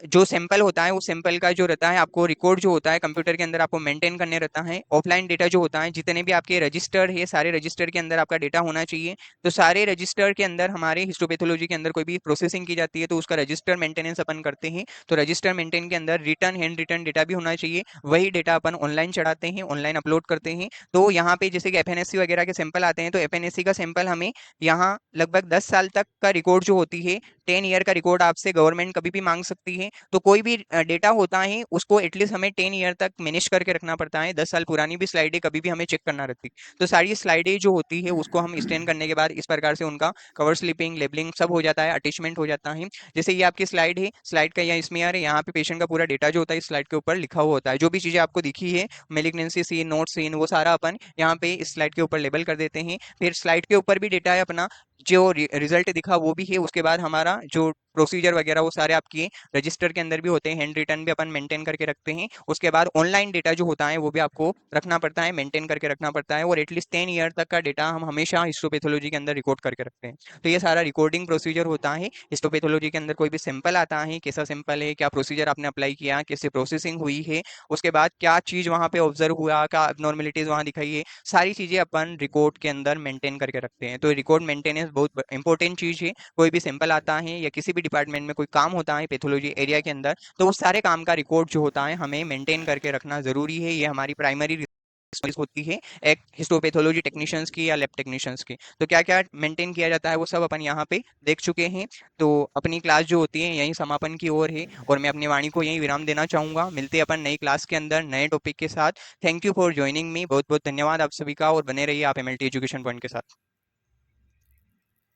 जो सैंपल होता है वो सैंपल का जो रहता है आपको रिकॉर्ड जो होता है कंप्यूटर के अंदर आपको मेंटेन करने रहता है। ऑफलाइन डेटा जो होता है, जितने भी आपके रजिस्टर है, सारे रजिस्टर के अंदर आपका डेटा होना चाहिए। तो सारे रजिस्टर के अंदर हमारे हिस्टोपैथोलॉजी के अंदर कोई भी प्रोसेसिंग की जाती है तो उसका रजिस्टर मेंटेनेंस अपन करते हैं। तो रजिस्टर मेंटेन के अंदर रिटर्न, हैंड रिटर्न डेटा भी होना चाहिए। वही डेटा अपन ऑनलाइन चढ़ाते हैं, ऑनलाइन अपलोड करते हैं। तो यहाँ पे जैसे कि एफएनएससी वगैरह के सैंपल आते हैं, तो एफएनएससी का सैंपल हमें यहाँ लगभग 10 साल तक का रिकॉर्ड जो होती है, 10 ईयर का रिकॉर्ड आपसे गवर्नमेंट कभी भी मांग सकती है। तो कोई भी डेटा होता है उसको एटलीस्ट हमें 10 ईयर तक मैनेज करके रखना पड़ता है। 10 साल पुरानी भी स्लाइडें कभी भी हमें चेक करना रहती है। तो सारी स्लाइडें जो होती है उसको हम स्कैन करने के बाद इस प्रकार से उनका कवर स्लिपिंग, लेबलिंग सब हो जाता है, अटैचमेंट हो जाता है। जैसे ये आपकी स्लाइड है, स्लाइड का यहाँ इसमें यार यहाँ पे पेशेंट का पूरा डेटा जो होता है इस स्लाइड के ऊपर लिखा हुआ होता है। जो भी चीजें आपको दिखी है, मेलिग्नेंसी सीन, नोट सीन, वो सारा अपन यहाँ पे इस स्लाइड के ऊपर लेबल कर देते हैं। फिर स्लाइड के ऊपर भी डेटा है अपना, जो रिजल्ट दिखा वो भी है। उसके बाद हमारा जो प्रोसीजर वगैरह वो सारे आपकी रजिस्टर के अंदर भी होते हैं, हैंड रिटर्न भी अपन मेंटेन करके रखते हैं। उसके बाद ऑनलाइन डेटा जो होता है वो भी आपको रखना पड़ता है, मेंटेन करके रखना पड़ता है। और एटलीस्ट 10 ईयर तक का डेटा हम हमेशा हिस्टोपैथोलॉजी के अंदर रिकॉर्ड करके रखते हैं। तो ये सारा रिकॉर्डिंग प्रोसीजर होता है। हिस्टोपैथोलॉजी के अंदर कोई भी सैंपल आता है, कैसा सैंपल है, क्या प्रोसीजर आपने अप्लाई किया, कैसे प्रोसेसिंग हुई है, उसके बाद क्या चीज वहां पे ऑब्जर्व हुआ, क्या abnormalities वहां दिखाई है, सारी चीजें अपन रिकॉर्ड के अंदर मेंटेन करके रखते हैं। तो रिकॉर्ड मेंटेनेंस बहुत इंपॉर्टेंट चीज है। कोई भी सैंपल आता है या किसी भी डिपार्टमेंट में कोई काम होता है पैथोलॉजी एरिया के अंदर, तो उस सारे काम का रिकॉर्ड जो होता है हमें मेंटेन करके रखना जरूरी है। ये हमारी प्राइमरी रिस्पांसिबिलिटी होती है एक हिस्टोपैथोलॉजी टेक्नीशियंस की या लैब टेक्नीशियंस की। तो क्या क्या मेंटेन किया जाता है वो सब अपन यहाँ पे देख चुके हैं। तो अपनी क्लास जो होती है यही समापन की ओर है, और मैं अपनी वाणी को यही विराम देना चाहूंगा। मिलते हैं अपन नई क्लास के अंदर नए टॉपिक के साथ। Thank you for joining me, बहुत बहुत धन्यवाद आप सभी का, और बने रहिए आप एमएलटी एजुकेशन पॉइंट के साथ।